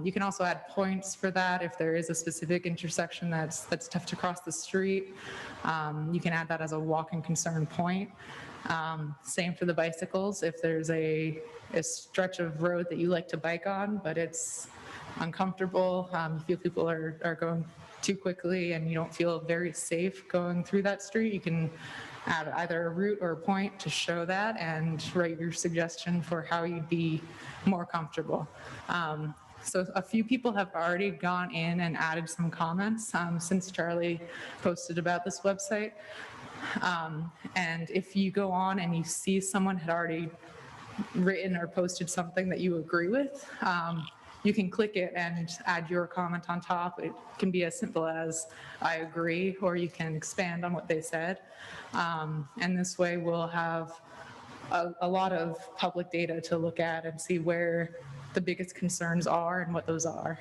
You can also add points for that if there is a specific intersection that's tough to cross the street. You can add that as a walking concern point. Same for the bicycles. If there's a stretch of road that you like to bike on, but it's uncomfortable, you feel people are going too quickly and you don't feel very safe going through that street, you can add either a route or a point to show that and write your suggestion for how you'd be more comfortable. So a few people have already gone in and added some comments since Charlie posted about this website. And if you go on and you see someone had already written or posted something that you agree with, you can click it and add your comment on top. It can be as simple as I agree, or you can expand on what they said. And this way we'll have a lot of public data to look at and see where the biggest concerns are and what those are.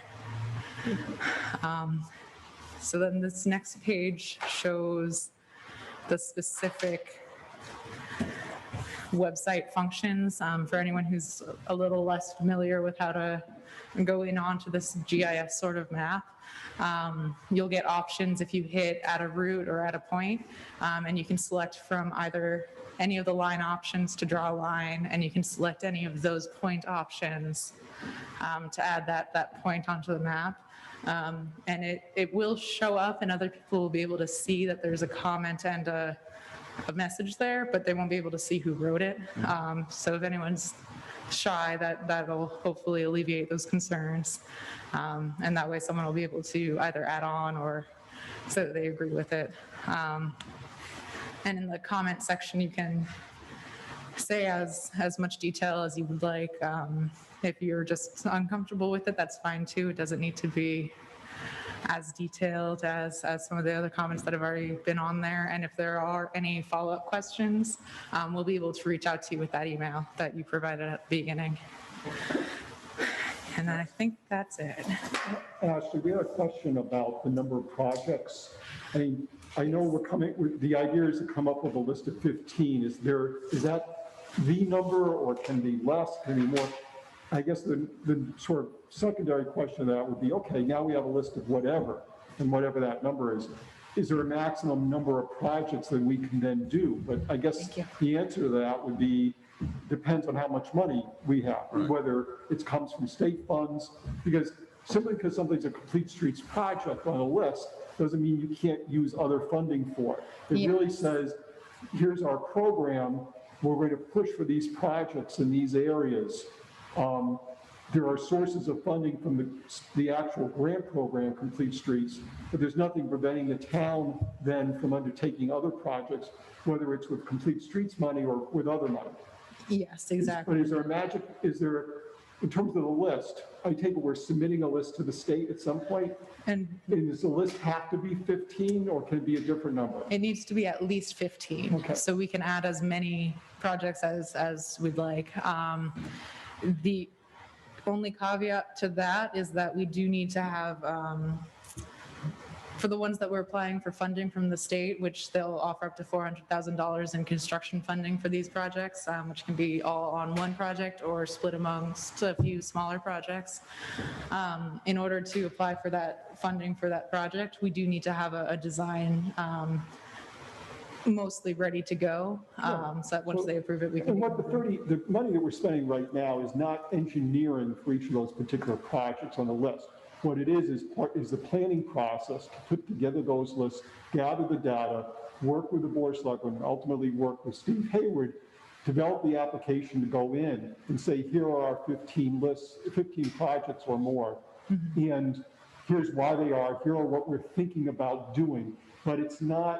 So then this next page shows the specific website functions for anyone who's a little less familiar with how to go in onto this GIS sort of map. You'll get options if you hit add a route or add a point, and you can select from either any of the line options to draw a line, and you can select any of those point options to add that point onto the map. And it will show up and other people will be able to see that there's a comment and a a message there, but they won't be able to see who wrote it. So if anyone's shy, that'll hopefully alleviate those concerns. And that way someone will be able to either add on or so that they agree with it. And in the comment section, you can say as much detail as you would like. If you're just uncomfortable with it, that's fine too. It doesn't need to be as detailed as some of the other comments that have already been on there. And if there are any follow-up questions, we'll be able to reach out to you with that email that you provided at the beginning. And I think that's it. Ashley, we had a question about the number of projects. I mean, I know the idea is to come up with a list of 15. Is that the number, or can it be less, can it be more? I guess the sort of secondary question to that would be, okay, now we have a list of whatever, and whatever that number is. Is there a maximum number of projects that we can then do? But I guess the answer to that would be, depends on how much money we have, whether it comes from state funds, because simply because something's a complete streets project on a list doesn't mean you can't use other funding for it. It really says, here's our program, we're going to push for these projects in these areas. There are sources of funding from the actual grant program, Complete Streets, but there's nothing preventing the town then from undertaking other projects, whether it's with Complete Streets money or with other money. Yes, exactly. But is there, in terms of the list, I take it we're submitting a list to the state at some point? And does the list have to be 15, or can it be a different number? it needs to be at least 15. Okay. So we can add as many projects as we'd like. The only caveat to that is that we do need to have, for the ones that we're applying for funding from the state, which they'll offer up to $400,000 in construction funding for these projects, which can be all on one project or split amongst a few smaller projects. In order to apply for that funding for that project, we do need to have a design mostly ready to go, so that once they approve it, we can. And what the money that we're spending right now is not engineering for each of those particular projects on the list. What it is the planning process to put together those lists, gather the data, work with the board of selectmen, and ultimately work with Steve Hayward, develop the application to go in and say, here are our 15 projects or more, and here's why they are, here are what we're thinking about doing. But it's not,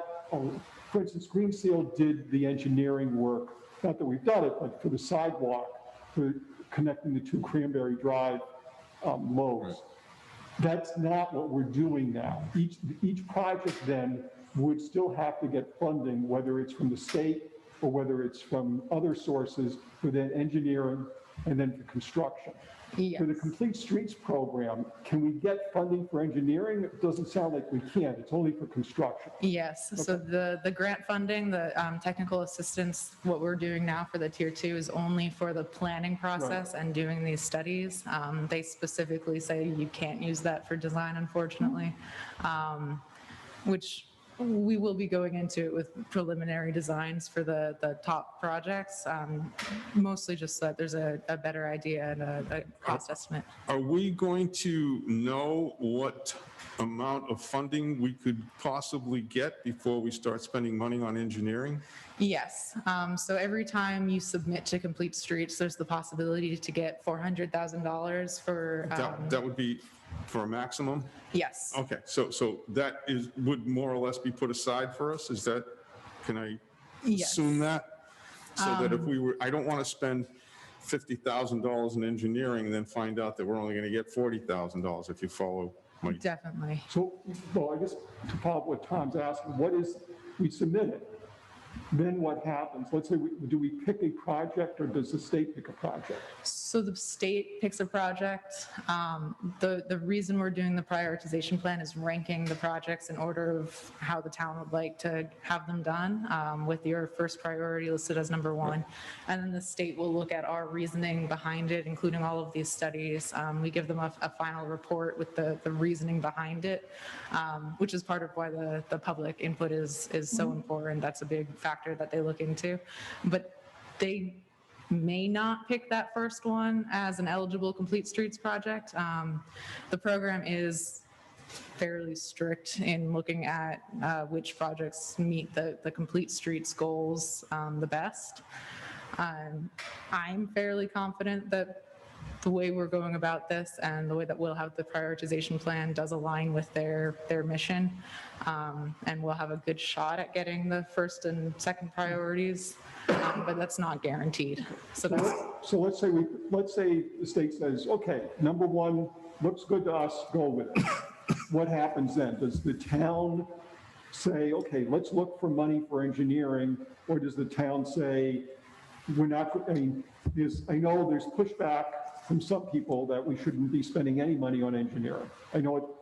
for instance, Green Seal did the engineering work, not that we've done it, but for the sidewalk, for connecting the two Cranberry Drive loads. That's not what we're doing now. Each project then would still have to get funding, whether it's from the state or whether it's from other sources for then engineering and then for construction. Yes. For the Complete Streets program, can we get funding for engineering? It doesn't sound like we can. It's only for construction. Yes, so the grant funding, the technical assistance, what we're doing now for the tier 2 is only for the planning process and doing these studies. They specifically say you can't use that for design, unfortunately, which we will be going into it with preliminary designs for the top projects, mostly just so that there's a better idea and a cost estimate. Are we going to know what amount of funding we could possibly get before we start spending money on engineering? Yes, so every time you submit to Complete Streets, there's the possibility to get $400,000 for. That would be for a maximum? Yes. Okay, so that would more or less be put aside for us? Is that, can I assume that? So that if we were, I don't want to spend $50,000 in engineering and then find out that we're only going to get $40,000 if you follow my. Definitely. So, well, I guess to follow up what Tom's asking, we submit it. Then what happens? Let's say, do we pick a project or does the state pick a project? So the state picks a project. The reason we're doing the prioritization plan is ranking the projects in order of how the town would like to have them done, with your first priority listed as number 1. And then the state will look at our reasoning behind it, including all of these studies. We give them a final report with the reasoning behind it, which is part of why the public input is so important. That's a big factor that they look into. But they may not pick that first one as an eligible Complete Streets project. The program is fairly strict in looking at which projects meet the complete streets goals the best. I'm fairly confident that the way we're going about this and the way that we'll have the prioritization plan does align with their mission. And we'll have a good shot at getting the first and second priorities, but that's not guaranteed. So that's, So let's say the state says, okay, number one, looks good to us, go with it. What happens then? Does the town say, okay, let's look for money for engineering, or does the town say, we're not, I mean, I know there's pushback from some people that we shouldn't be spending any money on engineering. I know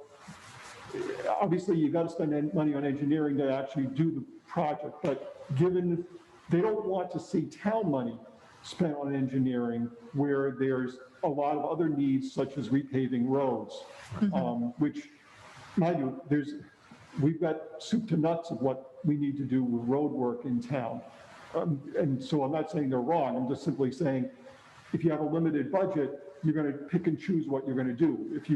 obviously you got to spend money on engineering to actually do the project, but given they don't want to see town money spent on engineering where there's a lot of other needs such as repaving roads, which, mind you, we've got soup to nuts of what we need to do with road work in town. And so I'm not saying they're wrong, I'm just simply saying, if you have a limited budget, you're going to pick and choose what you're going to do. If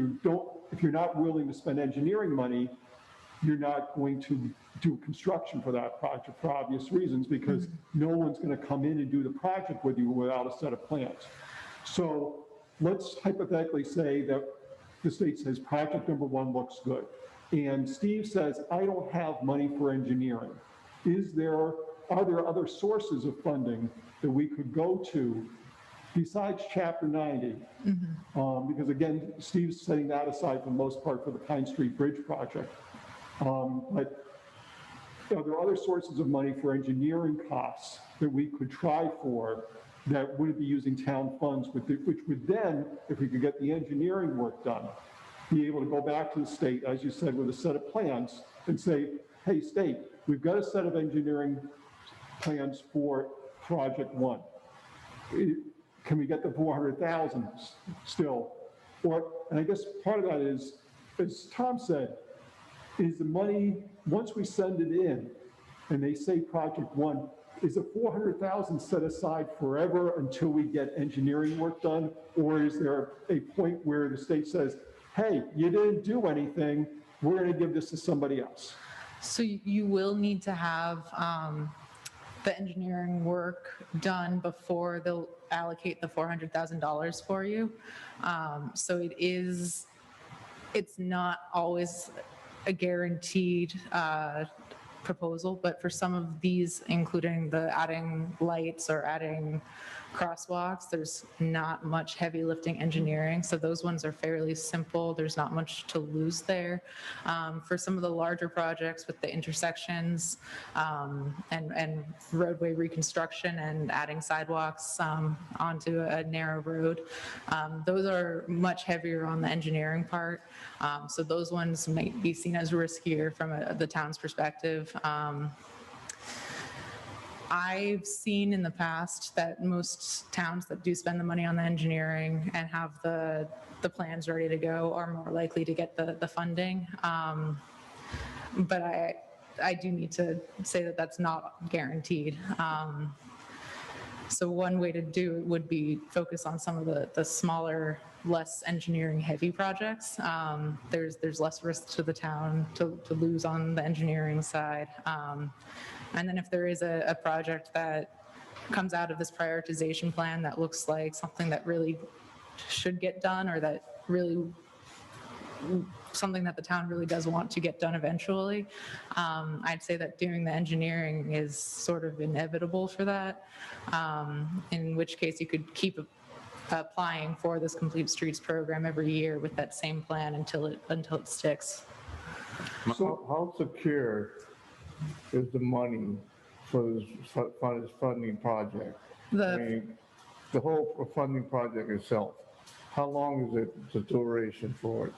you're not willing to spend engineering money, you're not going to do construction for that project for obvious reasons, because no one's going to come in and do the project with you without a set of plans. So let's hypothetically say that the state says project number one looks good. And Steve says, I don't have money for engineering. Are there other sources of funding that we could go to besides Chapter 90? Because again, Steve's setting that aside for the most part for the Pine Street Bridge project. But are there other sources of money for engineering costs that we could try for that wouldn't be using town funds, which would then, if we could get the engineering work done, be able to go back to the state, as you said, with a set of plans and say, hey, state, we've got a set of engineering plans for project one. Can we get the 400,000 still? And I guess part of that is, as Tom said, is the money, once we send it in and they say project one, is the 400,000 set aside forever until we get engineering work done? Or is there a point where the state says, hey, you didn't do anything, we're going to give this to somebody else? so you will need to have the engineering work done before they'll allocate the $400,000 for you. So it's not always a guaranteed proposal, but for some of these, including the adding lights or adding crosswalks, there's not much heavy lifting engineering. So those ones are fairly simple. There's not much to lose there. For some of the larger projects with the intersections and roadway reconstruction and adding sidewalks onto a narrow road, those are much heavier on the engineering part. So those ones might be seen as riskier from the town's perspective. I've seen in the past that most towns that do spend the money on the engineering and have the plans ready to go are more likely to get the funding. But I do need to say that that's not guaranteed. So one way to do it would be focus on some of the smaller, less engineering heavy projects. There's less risk to the town to lose on the engineering side. And then if there is a project that comes out of this prioritization plan that looks like something that really should get done, or that really something that the town really does want to get done eventually, I'd say that doing the engineering is sort of inevitable for that, in which case you could keep applying for this Complete Streets program every year with that same plan until it sticks. So how secure is the money for this funding project? I mean, the whole funding project itself, how long is it, the duration for it?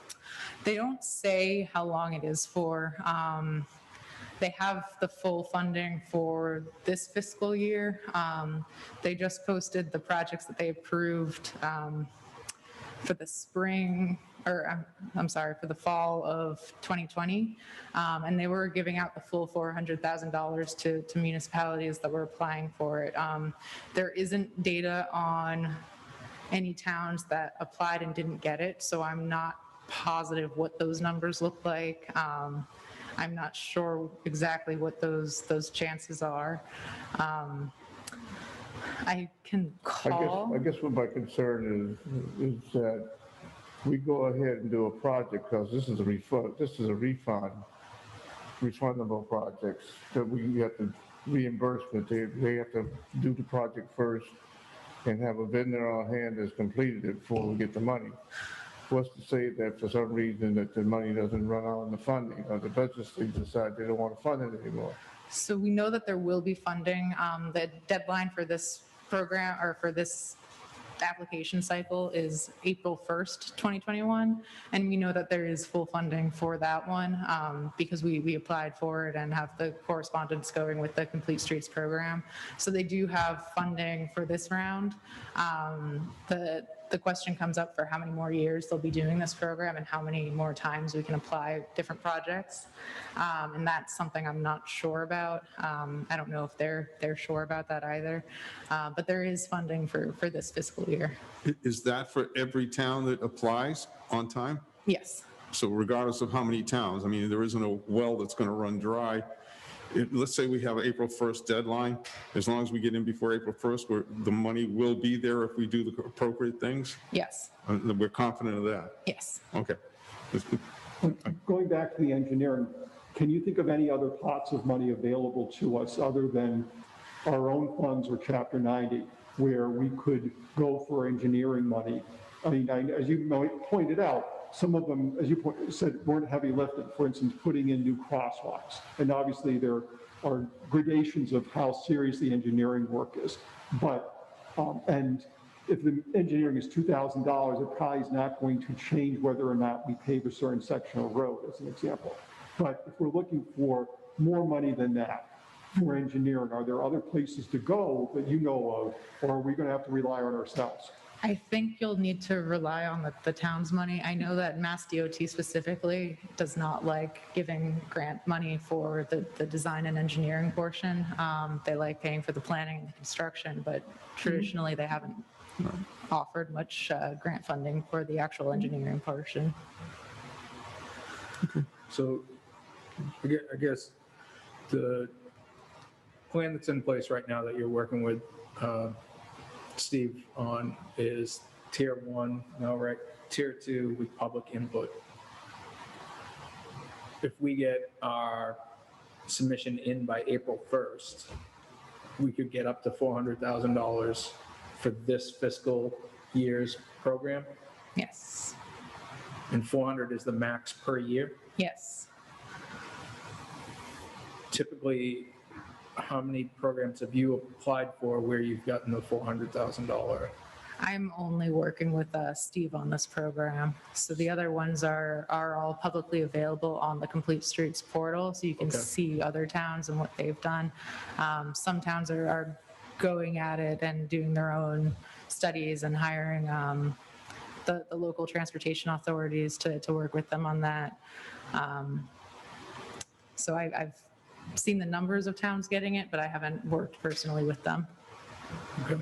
They don't say how long it is for. They have the full funding for this fiscal year. They just posted the projects that they approved for the spring, or I'm sorry, for the fall of 2020. And they were giving out the full $400,000 to municipalities that were applying for it. There isn't data on any towns that applied and didn't get it, so I'm not positive what those numbers look like. I'm not sure exactly what those chances are. I can call. I guess what my concern is that we go ahead and do a project because this is a refundable projects that we have to reimbursement. They have to do the project first and have a vendor on hand that's completed it before we get the money. What's to say that for some reason that the money doesn't run out in the funding, or the legislators decide they don't want to fund it anymore? So we know that there will be funding. The deadline for this program or for this application cycle is April 1st, 2021. And we know that there is full funding for that one because we applied for it and have the correspondence going with the Complete Streets program. So they do have funding for this round. The question comes up for how many more years they'll be doing this program and how many more times we can apply different projects. And that's something I'm not sure about. I don't know if they're sure about that either. But there is funding for this fiscal year. Is that for every town that applies on time? Yes. So regardless of how many towns, I mean, there isn't a well that's going to run dry. Let's say we have an April 1st deadline. As long as we get in before April 1st, the money will be there if we do the appropriate things? Yes. We're confident of that? Yes. Okay. Going back to the engineering, can you think of any other pots of money available to us other than our own funds or Chapter 90, where we could go for engineering money? I mean, as you pointed out, some of them, as you said, weren't heavy lifting. For instance, putting in new crosswalks. And obviously there are gradations of how serious the engineering work is. But, and if the engineering is $2,000, it probably is not going to change whether or not we pave a certain section of road, as an example. But if we're looking for more money than that for engineering, are there other places to go that you know of, or are we going to have to rely on ourselves? I think you'll need to rely on the town's money. I know that Mass DOT specifically does not like giving grant money for the design and engineering portion. They like paying for the planning and construction, but traditionally they haven't offered much grant funding for the actual engineering portion. So I guess the plan that's in place right now that you're working with Steve on is tier 1, now right, tier 2 with public input. If we get our submission in by April 1st, we could get up to $400,000 for this fiscal year's program, Yes. and 400 is the max per year. Yes. Typically, how many programs have you applied for where you've gotten the $400,000? I'm only working with Steve on this program. So the other ones are all publicly available on the Complete Streets portal, so you can see other towns and what they've done. Some towns are going at it and doing their own studies and hiring the local transportation authorities to work with them on that. So I've seen the numbers of towns getting it, but I haven't worked personally with them. Okay.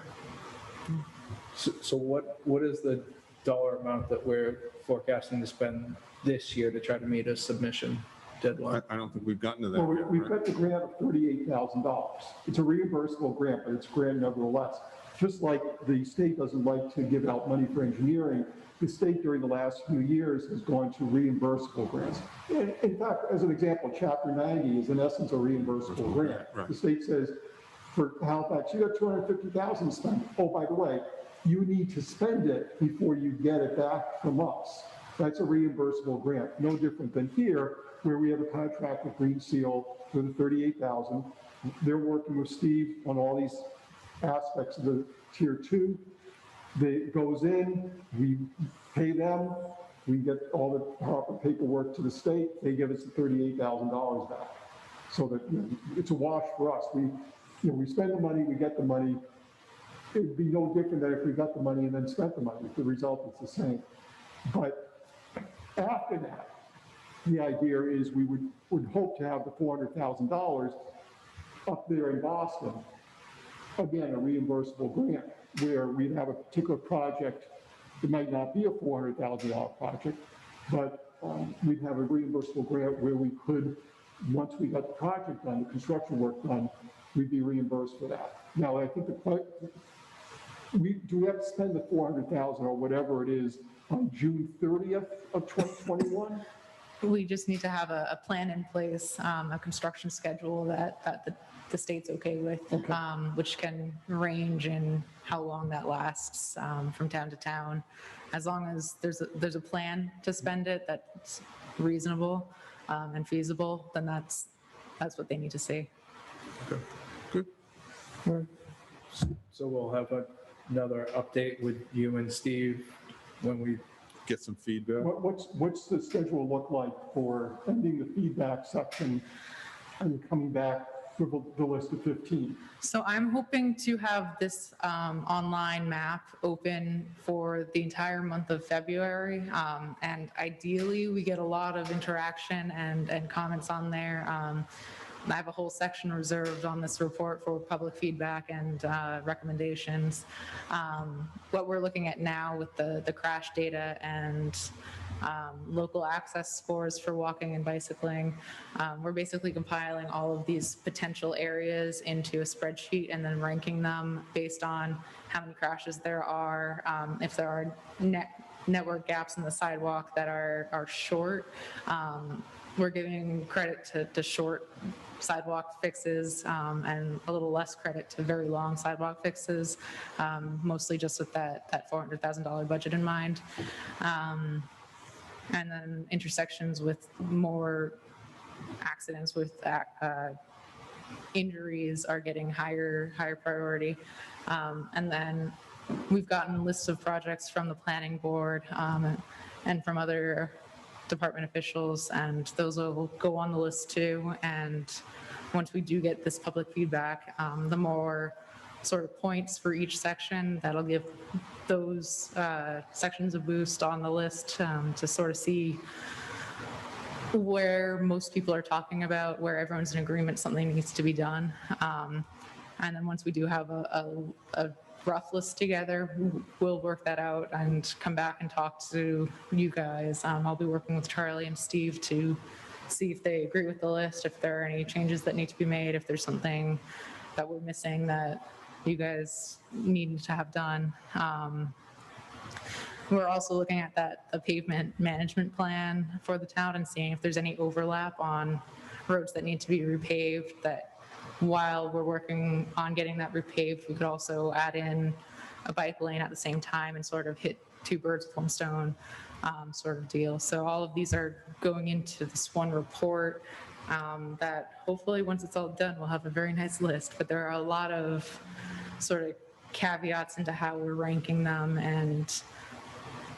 So what is the dollar amount that we're forecasting to spend this year to try to meet a submission deadline? I don't think we've gotten to that Well, yet. we've right? got the grant of $38,000. It's a reimbursable grant, but it's grant nevertheless. Just like the state doesn't like to give out money for engineering, the state during the last few years has gone to reimbursable grants. In fact, as an example, Chapter 90 is in essence a reimbursable grant. Right. The state says, for Halifax, you got $250,000 spent. Oh, by the way, you need to spend it before you get it back from us. That's a reimbursable grant, no different than here, where we have a contract with Green Seal for the $38,000. They're working with Steve on all these aspects of the tier 2. It goes in, we pay them, we get all the proper paperwork to the state, they give us the $38,000 back. So that it's a wash for us. We spend the money, we get the money. It would be no different than if we got the money and then spent the money. The result is the same. But after that, the idea is we would hope to have the $400,000 up there in Boston. Again, a reimbursable grant where we'd have a particular project. It might not be a $400,000 project, but we'd have a reimbursable grant where we could, once we got the project done, the construction work done, we'd be reimbursed for that. Now, I think do we have to spend the 400,000 or whatever it is on June 30th of 2021? We just need to have a plan in place, a construction schedule that the state's okay with, which can range in how long that lasts from town to town. As long as there's a plan to spend it that's reasonable and feasible, then that's what they need to see. Okay, good. So we'll have another update with you and Steve when we Get some feedback. What's the schedule look like for ending the feedback section and coming back with the list of 15? So I'm hoping to have this online map open for the entire month of February. And ideally, we get a lot of interaction and comments on there. I have a whole section reserved on this report for public feedback and recommendations. What we're looking at now with the crash data and local access scores for walking and bicycling, we're basically compiling all of these potential areas into a spreadsheet and then ranking them based on how many crashes there are, if there are network gaps in the sidewalk that are short. We're giving credit to short sidewalk fixes and a little less credit to very long sidewalk fixes, mostly just with that $400,000 budget in mind. And then intersections with more accidents with injuries are getting higher priority. And then we've gotten lists of projects from the planning board and from other department officials, and those will go on the list too. And once we do get this public feedback, the more sort of points for each section, that'll give those sections a boost on the list to sort of see where most people are talking about, where everyone's in agreement something needs to be done. And then once we do have a rough list together, we'll work that out and come back and talk to you guys. I'll be working with Charlie and Steve to see if they agree with the list, if there are any changes that need to be made, if there's something that we're missing that you guys need to have done. We're also looking at the pavement management plan for the town and seeing if there's any overlap on roads that need to be repaved, that while we're working on getting that repaved, we could also add in a bike lane at the same time and sort of hit two birds with one stone sort of deal. So all of these are going into this one report that hopefully once it's all done, we'll have a very nice list. But there are a lot of sort of caveats into how we're ranking them and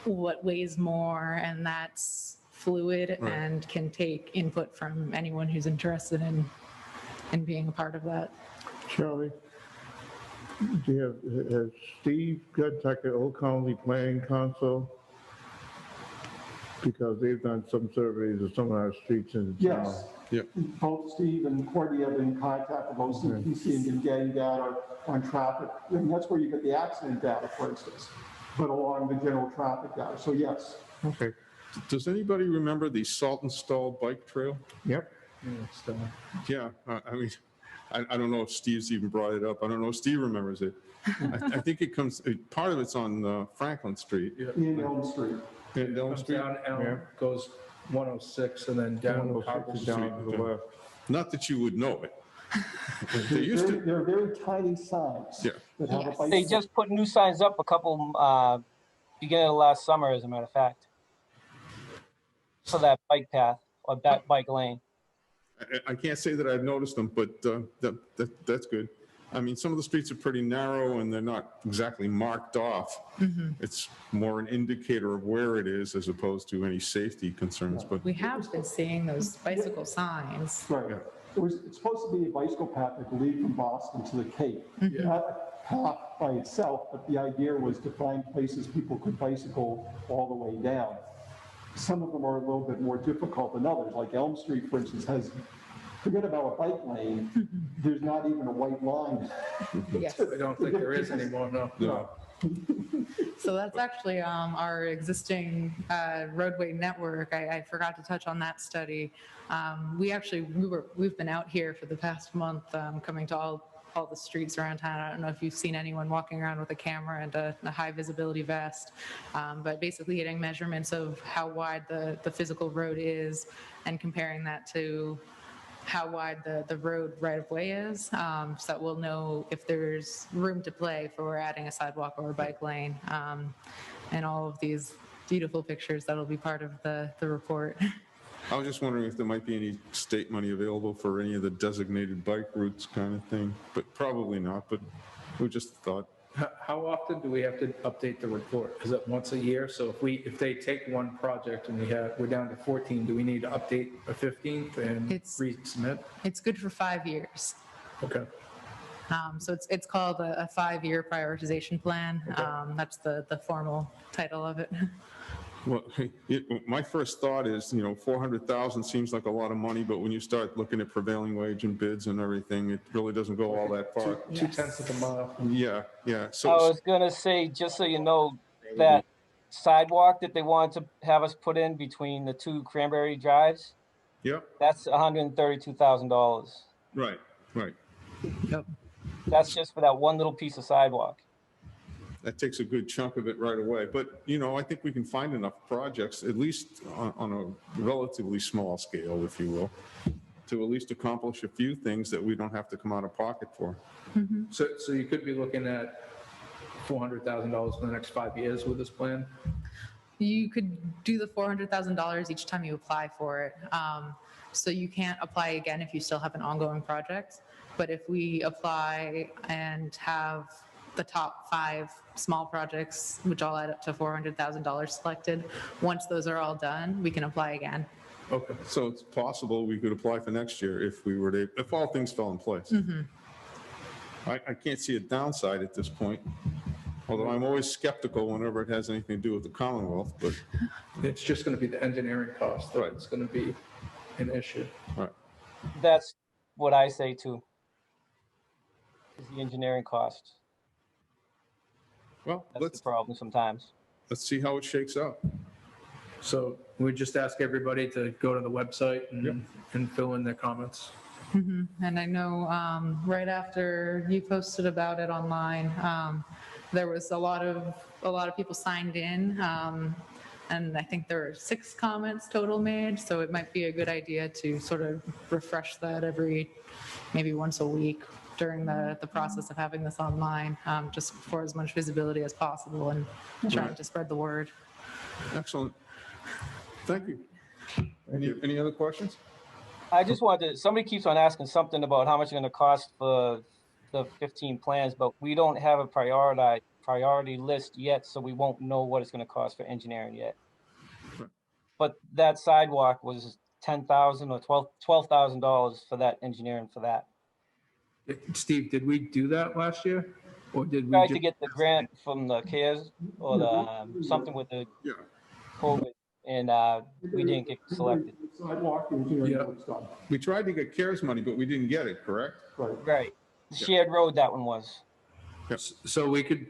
what weighs more, and that's fluid and can take input from anyone who's interested in being a part of that. Charlie, has Steve contacted Old Colony Planning Council? Because they've done some surveys of some of our streets in the town. Yes. Yep. Both Steve and Courtney have been in contact with OCPC and been getting data on traffic. I mean, that's where you get the accident data, for instance, but along the general traffic data. So yes. Okay. Does anybody remember the Salt and Stall bike trail? Yep. Yeah, I mean, I don't know if Steve's even brought it up. I don't know if Steve remembers it. I think it comes, part of it's on Franklin Street. In Elm Street. In Elm Comes Street. down Elm, goes 106 and then down Cobble Street. Down to the left. Not that you would know it. They used to, They're very tiny signs. Yeah. That have a bike. They just put new signs up a couple, beginning of last summer, as a matter of fact. For that bike path or that bike lane. I can't say that I've noticed them, but that's good. I mean, some of the streets are pretty narrow and they're not exactly marked off. It's more an indicator of where it is as opposed to any safety concerns, but We have been seeing those bicycle signs. Right. It's supposed to be a bicycle path, I believe, from Boston to the Cape. Not a path by itself, but the idea was to find places people could bicycle all the way down. Some of them are a little bit more difficult than others, like Elm Street, for instance, has, forget about a bike lane, there's not even a white line. Yes. I don't think there is anymore, no. no. So that's actually our existing roadway network. I forgot to touch on that study. We've been out here for the past month, coming to all the streets around town. I don't know if you've seen anyone walking around with a camera and a high visibility vest, but basically getting measurements of how wide the physical road is and comparing that to how wide the road right of way is, so that we'll know if there's room to play for adding a sidewalk or a bike lane, and all of these beautiful pictures that'll be part of the report. I was just wondering if there might be any state money available for any of the designated bike routes kind of thing, but probably not, but we just thought. How often do we have to update the report? Is it once a year? So if they take one project and we're down to 14, do we need to update a 15th and resubmit? It's good for 5 years. Okay. So it's called a 5-year prioritization plan. That's the formal title of it. Well, my first thought is, 400,000 seems like a lot of money, but when you start looking at prevailing wage and bids and everything, it really doesn't go all that far. 2/10 of a mile. Yeah. I So, was gonna say, just so you know, that sidewalk that they wanted to have us put in between the two Cranberry Drives, yeah, that's $132,000. right. Yep. That's just for that one little piece of sidewalk. That takes a good chunk of it right away. But, I think we can find enough projects, at least on a relatively small scale, if you will, to at least accomplish a few things that we don't have to come out of pocket for. So you could be looking at $400,000 for the next 5 years with this plan? You could do the $400,000 each time you apply for it. So you can't apply again if you still have an ongoing project. But if we apply and have the top 5 small projects, which all add up to $400,000 selected, once those are all done, we can apply again. Okay. So it's possible we could apply for next year if all things fell in place. I can't see a downside at this point, although I'm always skeptical whenever it has anything to do with the Commonwealth, but. It's just going to be the engineering cost. Right. It's going to be an issue. Right. That's what I say too, is the engineering cost. Well, That's the problem sometimes. let's see how it shakes out. So we just ask everybody to go to the website and fill in their comments. And I know right after you posted about it online, there was a lot of people signed in, and I think there were 6 comments total made. So it might be a good idea to sort of refresh that maybe once a week during the process of having this online, just for as much visibility as possible and trying to spread the word. Excellent. Thank you. Any other questions? I just wanted to, somebody keeps on asking something about how much it's gonna cost for the 15 plans, but we don't have a priority list yet, so we won't know what it's gonna cost for engineering yet. Right. But that sidewalk was $10,000 or $12,000 for that engineering for that. Steve, did we do that last year? Or did we Tried to just- get the grant from the CARES or the something with the Yeah. COVID, and we didn't get selected. Sidewalk engineering was done. We tried to get CARES money, but we didn't get it, correct? Right. The shared road, that one was. So we could,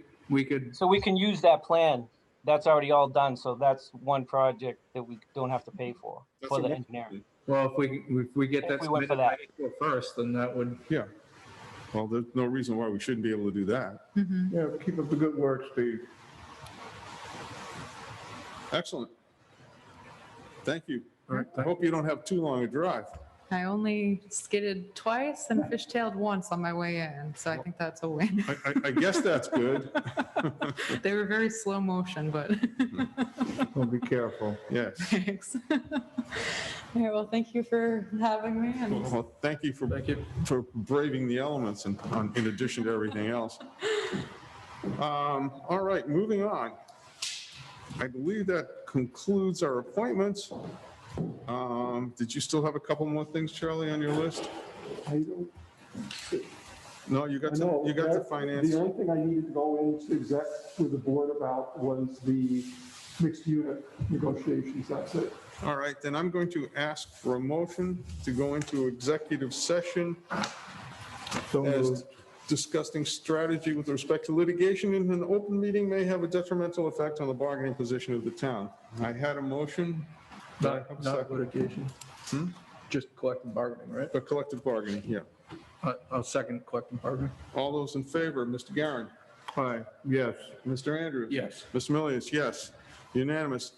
So we can use that plan. That's already all done. So that's one project that we don't have to pay for That's the a- engineering. well, if we get If that we went for submitted by April 1st, then that would, Yeah. Well, there's no reason why we shouldn't be able to do that. Yeah, keep up the good work, Steve. Excellent. Thank you. all right, I hope you don't have too long a drive. I only skidded twice and fishtailed once on my way in, so I think that's a win. I guess that's good. They were very slow motion, but Well, be careful. Yes. thanks. Yeah, well, thank you for having me. And Well, thank you for braving the elements in addition to everything else. All right, moving on. I believe that concludes our appointments. Did you still have a couple more things, Charlie, on your list? I don't, No, you got I know. the finance. The only thing I needed to go into exec with the board about was the mixed unit negotiations, that's it. All right, then I'm going to ask for a motion to go into executive session So as moved. discussing strategy with respect to litigation in an open meeting may have a detrimental effect on the bargaining position of the town. I had a motion. Do I have a Not second? litigation. Just collective bargaining, right? But collective bargaining, yeah. I'll second collective bargaining. All those in favor, Mr. Garin? Aye, yes. Mr. Andrews? Yes. Ms. Milius, yes. Unanimous.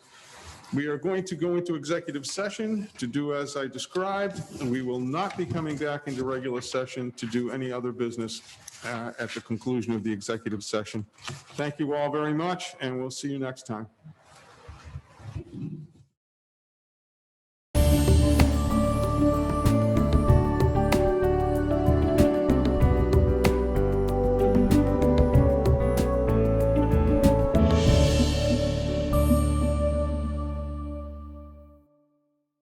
We are going to go into executive session to do as I described, and we will not be coming back into regular session to do any other business at the conclusion of the executive session. Thank you all very much, and we'll see you next time.